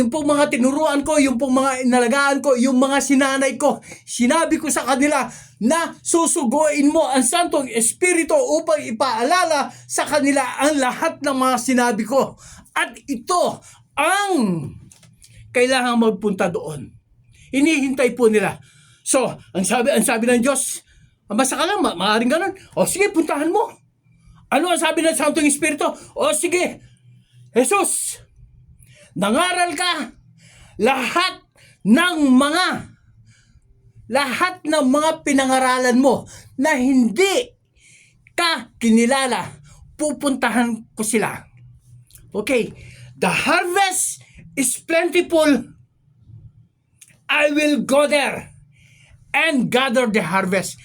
pong mga tinuruan ko, yung pong mga inalagaan ko, yung mga sinanay ko. Sinabi ko sa kanila na susuguin mo ang Santong Espiritu upang ipaalala sa kanila ang lahat ng mga sinabi ko. At ito ang kailangan magpunta doon. Hinihintay po nila. So, ang sabi ng Diyos, basta ka lang, maaaring ganun. O sige, puntahan mo. Ano ang sabi ng Santong Espiritu? O sige, Jesus, nangaral ka lahat ng mga pinangaralan mo na hindi ka kinilala, pupuntahan ko sila. Okay, the harvest is plentiful. I will go there and gather the harvest.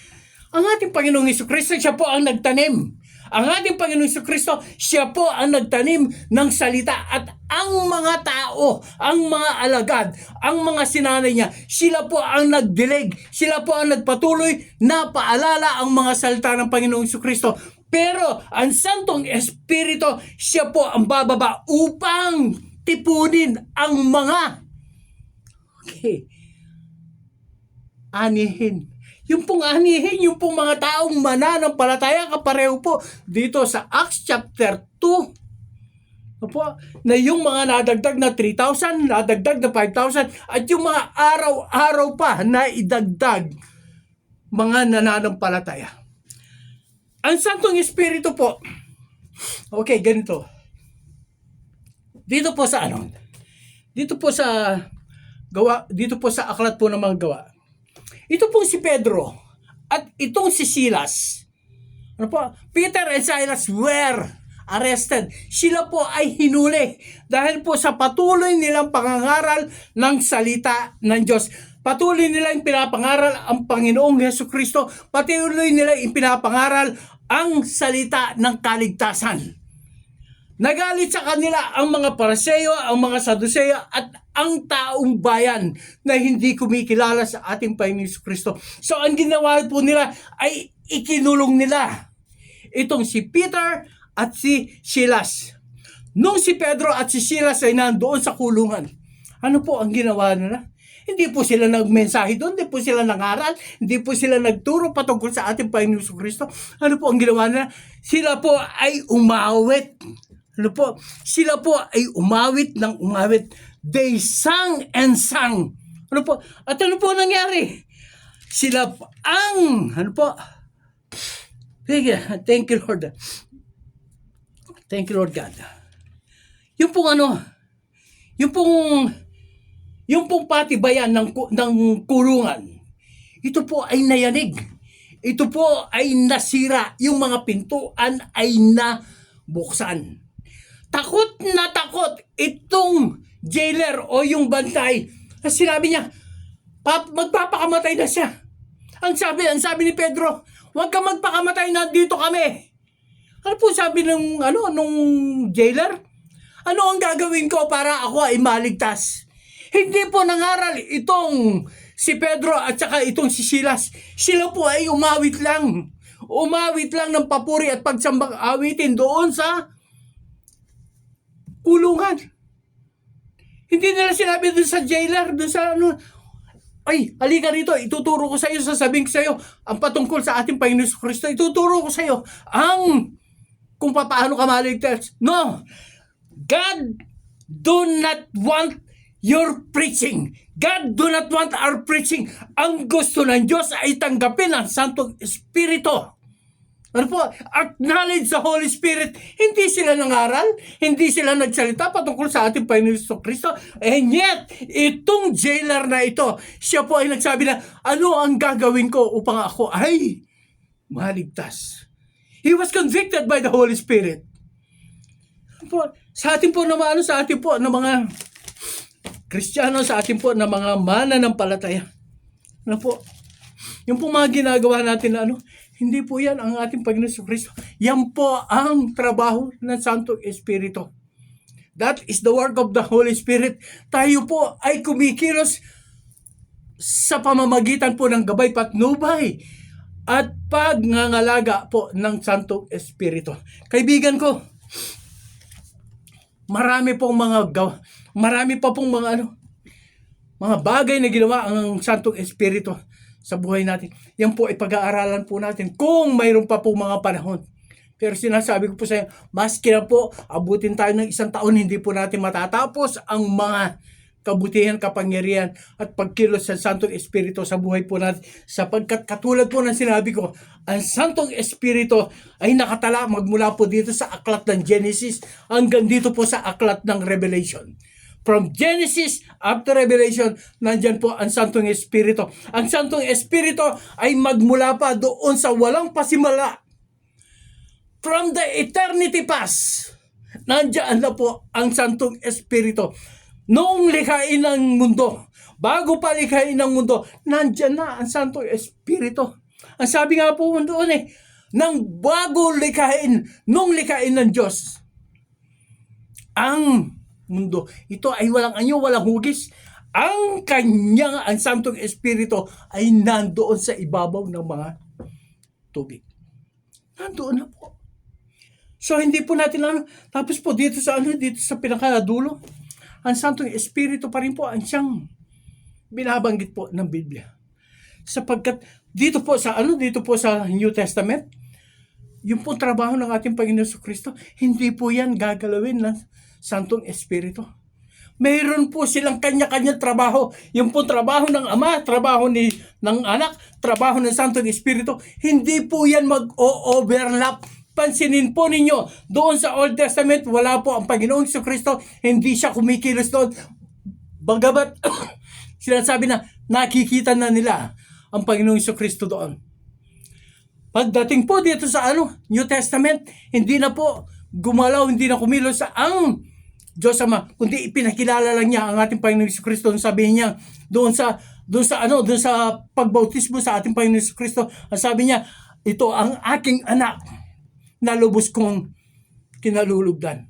Ang ating Panginoong Hesukristo, siya po ang nagtanim. Ang ating Panginoong Hesukristo, siya po ang nagtanim ng salita at ang mga tao tao, ang mga alagad, ang mga sinanay niya, sila po ang nagdilig, sila po ang nagpatuloy na paalala ang mga salita ng Panginoong Jesucristo. Pero ang Santong Espiritu, siya po ang bababa upang tipunin ang mga anihin. Yung pong anihin, yung pong mga taong mananampalataya, kapareho po dito sa Acts chapter 2. Opo, na yung mga nadagdag na 3,000, nadagdag na 5,000, at yung mga araw-araw pa na idagdag mga nananampalataya. Ang Santong Espiritu po, okay, ganito. Dito po sa dito po sa aklat po ng mga gawa. Ito pong si Pedro at itong si Silas. Peter and Silas were arrested. Sila po ay hinuli dahil po sa patuloy nilang pangangaral ng salita ng Diyos. Patuloy nilang pinapangaral ang Panginoong Jesucristo. Patuloy nilang ipinapangaral ang salita ng kaligtasan. Nagalit sa kanila ang mga Pariseo, ang mga Saduceo at ang taong bayan na hindi kumikilala sa ating Panginoong Jesucristo. So ang ginawa po nila ay ikinulong nila itong si Peter at si Silas. Nung si Pedro at si Silas ay nandoon sa kulungan, ano po ang ginawa nila? Hindi po sila nagmensahe doon, hindi po sila nangaral, hindi po sila nagturo patungkol sa ating Panginoong Jesucristo. Ano po ang ginawa nila? Sila po ay umawit. Sila po ay umawit ng umawit. They sang and sang. At ano po nangyari? Sila ang, thank you Lord. Thank you Lord God. Yung pong patibayan ng kulungan, ito po ay nayanig. Ito po ay nasira. Yung mga pintuan ay nabuksan. Takot na takot itong jailer o yung bantay. Sinabi niya, magpapakamatay na siya. Ang sabi ni Pedro, huwag ka magpakamatay, na dito kami. Ano po sabi nung jailer? Ano ang gagawin ko para ako ay maligtas? Hindi po nangaral itong si Pedro at saka itong si Silas. Sila po ay umawit lang. Umawit lang ng papuri at pagsambang awitin doon sa kulungan. Hindi nila sinabi doon sa jailer, doon sa ay, halika rito, ituturo ko sa iyo, sasabihin ko sa iyo ang patungkol sa ating Panginoon Jesucristo. Ituturo ko sa iyo kung paano ka maligtas. No! God do not want your preaching. God do not want our preaching. Ang gusto ng Diyos ay tanggapin ang Santong Espiritu. Acknowledge the Holy Spirit. Hindi sila nangaral, hindi sila nagsalita patungkol sa ating Panginoon Jesucristo. And yet, itong jailer na ito, siya po ay nagsabi na, ano ang gagawin ko upang ako ay maligtas? He was convicted by the Holy Spirit. Sa atin po na mga Kristiyano, sa atin po na mga mananampalataya. Yung po mga ginagawa natin na hindi po yan ang ating Panginoon Jesucristo. Yan po ang trabaho ng Santong Espiritu. That is the work of the Holy Spirit. Tayo po ay kumikilos sa pamamagitan po ng gabay patnubay at pagngangalaga po ng Santong Espiritu. Kaibigan ko, marami pa pong mga bagay na ginawa ang Santong Espiritu sa buhay natin. Yan po ay pag-aaralan po natin kung mayroon pa po mga panahon. Pero sinasabi ko po sa inyo, maski na po abutin tayo ng 1 taon, hindi po natin matatapos ang mga kabutihan, kapangyarihan at pagkilos sa Santong Espiritu sa buhay po natin. Sapagkat katulad po ng sinabi ko, ang Santong Espiritu ay nakatala magmula po dito sa aklat ng Genesis hanggang dito po sa aklat ng Revelation. From Genesis up to Revelation, nandyan po ang Santong Espiritu. Ang Santong Espiritu ay magmula pa doon sa walang pasimula. From the eternity past, nandyan na po ang Santong Espiritu. Noong likhain ng mundo, bago pa likhain ng mundo, nandyan na ang Santong Espiritu. Ang sabi nga po doon nang bago likhain, nung likhain ng Diyos, ang mundo. Ito ay walang anyo, walang hugis. Ang Santong Espiritu ay nandoon sa ibabaw ng mga tubig. Nandoon na po. So hindi po natin tapos po dito sa pinakadulo, ang Santong Espiritu pa rin po ang siyang binabanggit po ng Biblia. Sapagkat dito po sa New Testament, yung po trabaho ng ating Panginoon Kristo, hindi po yan gagalawin ng Santong Espiritu. Mayroon po silang kanya-kanya trabaho. Yung po trabaho ng Ama, trabaho ng Anak, trabaho ng Santong Espiritu, hindi po yan mag-overlap. Pansinin po ninyo, doon sa Old Testament, wala po ang Panginoong Kristo, hindi siya kumikilos doon. Bagamat sinasabi na nakikita na nila ang Panginoong Kristo doon. Pagdating po dito sa New Testament, hindi na po gumalaw, hindi na kumilos ang Diyos Ama, kundi ipinakilala lang niya ang ating Panginoong Kristo. Sabihin niya doon sa pagbautismo sa ating Panginoong Kristo, ang sabi niya, ito ang aking anak na lubos kong kinalulugdan.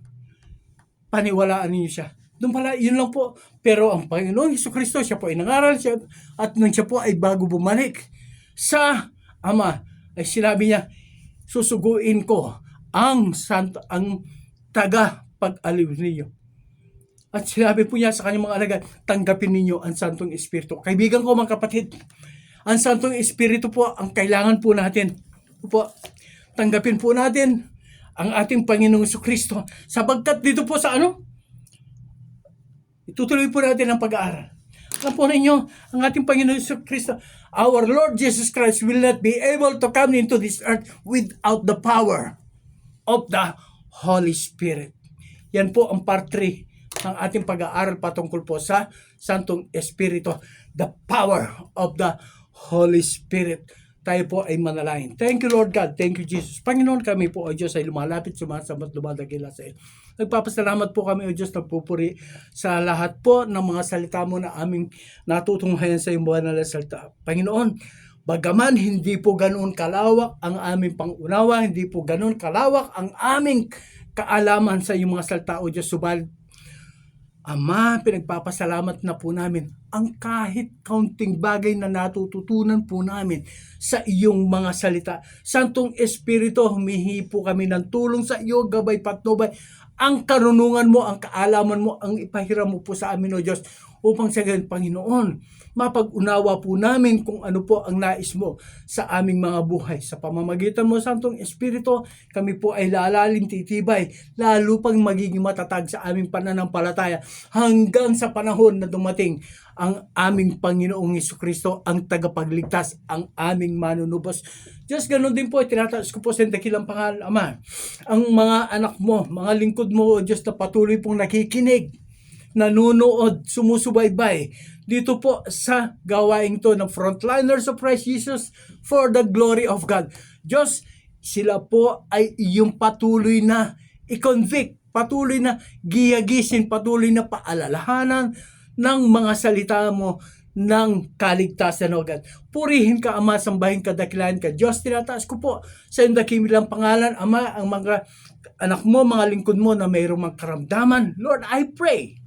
Paniwalaan niyo siya. Doon pala, yun lang po. Pero ang Panginoong Kristo, siya po ay nangaral siya, at nung siya po ay bago bumalik sa Ama, ay sinabi niya, susuguin ko ang taga-pag-aliw ninyo. At sinabi po niya sa kanyang mga alagad, tanggapin ninyo ang Santong Espiritu. Kaibigan ko mga kapatid, ang Santong Espiritu po ang kailangan po natin. Po, tanggapin po natin ang ating Panginoong Kristo. Sapagkat dito po sa itutuloy po natin ang pag-aaral. Alam po ninyo, ang ating Panginoong Kristo, our Lord Jesus Christ will not be able to come into this earth without the power of the Holy Spirit. Yan po ang part 3 ng ating pag-aaral patungkol po sa Santong Espiritu, the power of the Holy Spirit. Tayo po ay manalangin. Thank you, Lord God. Thank you, Jesus. Panginoon, kami po, O Diyos, ay lumalapit, sumasabat, lumadagila sa iyo. Nagpapasalamat po kami, O Diyos, nagpupuri sa lahat po ng mga salita mo na aming natutunghayan sa iyong buwan na salita. Panginoon, bagaman hindi po ganoon kalawak ang aming pangunawa, hindi po ganoon kalawak ang aming kaalaman sa iyong mga salita, O Diyos, subalit Ama, pinagpapasalamat na po namin ang kahit kaunting bagay na natututunan po namin sa iyong mga salita. Santong Espiritu, humihingi po kami ng tulong sa iyo, gabay patnubay. Ang karunungan mo, ang kaalaman mo, ang ipahiram mo po sa amin, O Diyos, upang sa ganyan, Panginoon, mapag-unawa po namin kung ano po ang nais mo sa aming mga buhay. Sa pamamagitan mo, Santong Espiritu, kami po ay lalalim titibay, lalo pang magiging matatag sa aming pananampalataya hanggang sa panahon na dumating ang aming Panginoong Jesucristo, ang tagapagligtas, ang aming manunubos. Diyos, ganun din po, tinataas ko po sa dakilang pangalan, Ama, ang mga anak mo, mga lingkod mo, O Diyos, na patuloy pong nakikinig, nanunood, sumusubaybay dito po sa gawaing to ng Frontliners of Christ Jesus for the glory of God. Diyos, sila po ay iyong patuloy na i-convict, patuloy na giyagisin, patuloy na paalalahanan ng mga salita mo ng kaligtasan, O God. Purihin ka, Ama, sambahin ka, dakilain ka. Diyos, tinataas ko po sa iyong dakilang pangalan, Ama, ang mga anak mo, mga lingkod mo na mayroong mga karamdaman. Lord, I pray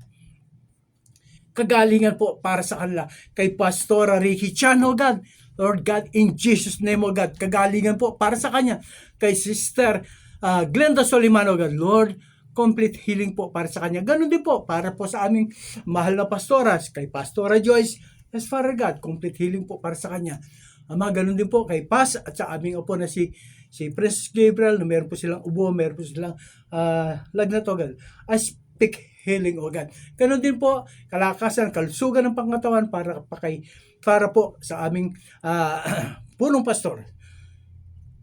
kagalingan po para sa kanila. Kay Pastora Ricky Chan, O God, Lord God, in Jesus' name, O God, kagalingan po para sa kanya. Kay Sister Glenda Soliman, O God, Lord, complete healing po para sa kanya. Ganun din po para po sa aming mahal na pastoras, kay Pastora Joyce, as Father God, complete healing po para sa kanya. Ama, ganun din po kay Paz at sa aming apo na si Princess Gabriel, na meron po silang ubo, meron po silang lagnat, O God. I speak healing, O God. Ganun din po, kalakasan, kalusugan ng pangatawan para po sa aming punong pastor,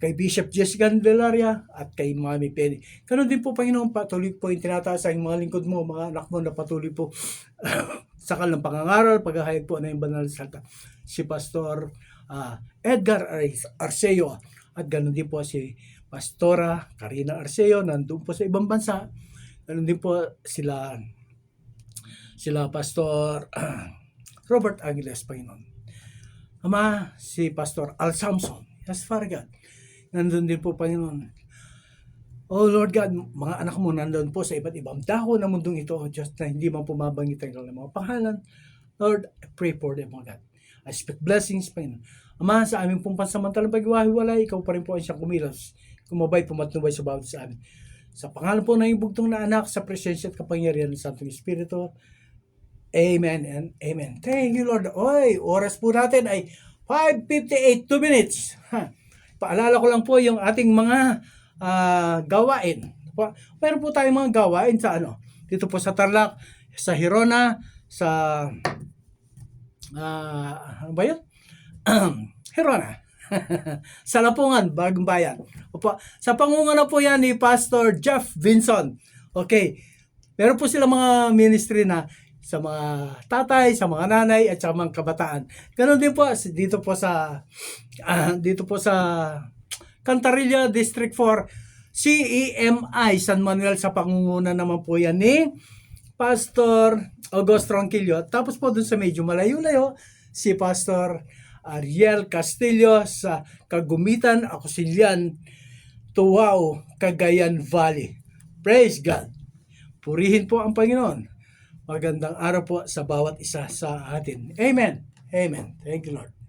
kay Bishop Jessica Candelaria at kay Mami Penny. Ganun din po, Panginoon, patuloy po yung tinataas ang mga lingkod mo, mga anak mo na patuloy po sa kanilang pangangaral, paghahayag po na yung banal na salita. Si Pastor Edgar Arceo, at ganun din po si Pastora Karina Arceo, nandun po sa ibang bansa. Ganun din po sila Pastor Robert Angeles, Panginoon. Ama, si Pastor Al Samson, yes, Father God. Nandun din po, Panginoon. Oh Lord God, mga anak mo nandun po sa iba't ibang dako ng mundong ito, O Diyos, na hindi man pumabanggit ang kanilang mga pangalan. Lord, I pray for them, O God. I speak blessings, Panginoon. Ama, sa aming pong pansamantalang paghiwa-hiwalay, ikaw pa rin po ang siyang kumilos, kumabay, pumatnubay sa bawat sa amin. Sa pangalan po ng bugtong na anak, sa presensya at kapangyarihan ng Santong Espiritu, Amen and Amen. Thank you, Lord. Oy, oras po natin ay 5:58, 2 minutes. Paalala ko lang po yung ating mga gawain. Meron po tayong mga gawain sa dito po sa Tarlac, sa Hirona, sa ano ba yun? Hirona. Sa Lapungan, Bagong Bayan. Opo, sa pangunguna po yan ni Pastor Jeff Vinson. Okay. Meron po sila mga ministry na sa mga tatay, sa mga nanay at sa mga kabataan. Ganon din po dito po sa Cantarilla District 4 CEMI San Manuel, sa pangunguna naman po yan ni Pastor August Ronquillo. Tapos po dun sa medyo malayo-layo, si Pastor Ariel Castillo sa Kagumitan, Akusilian, Tuwao, Cagayan Valley. Praise God! Purihin po ang Panginoon. Magandang araw po sa bawat isa sa atin. Amen. Amen. Thank you, Lord.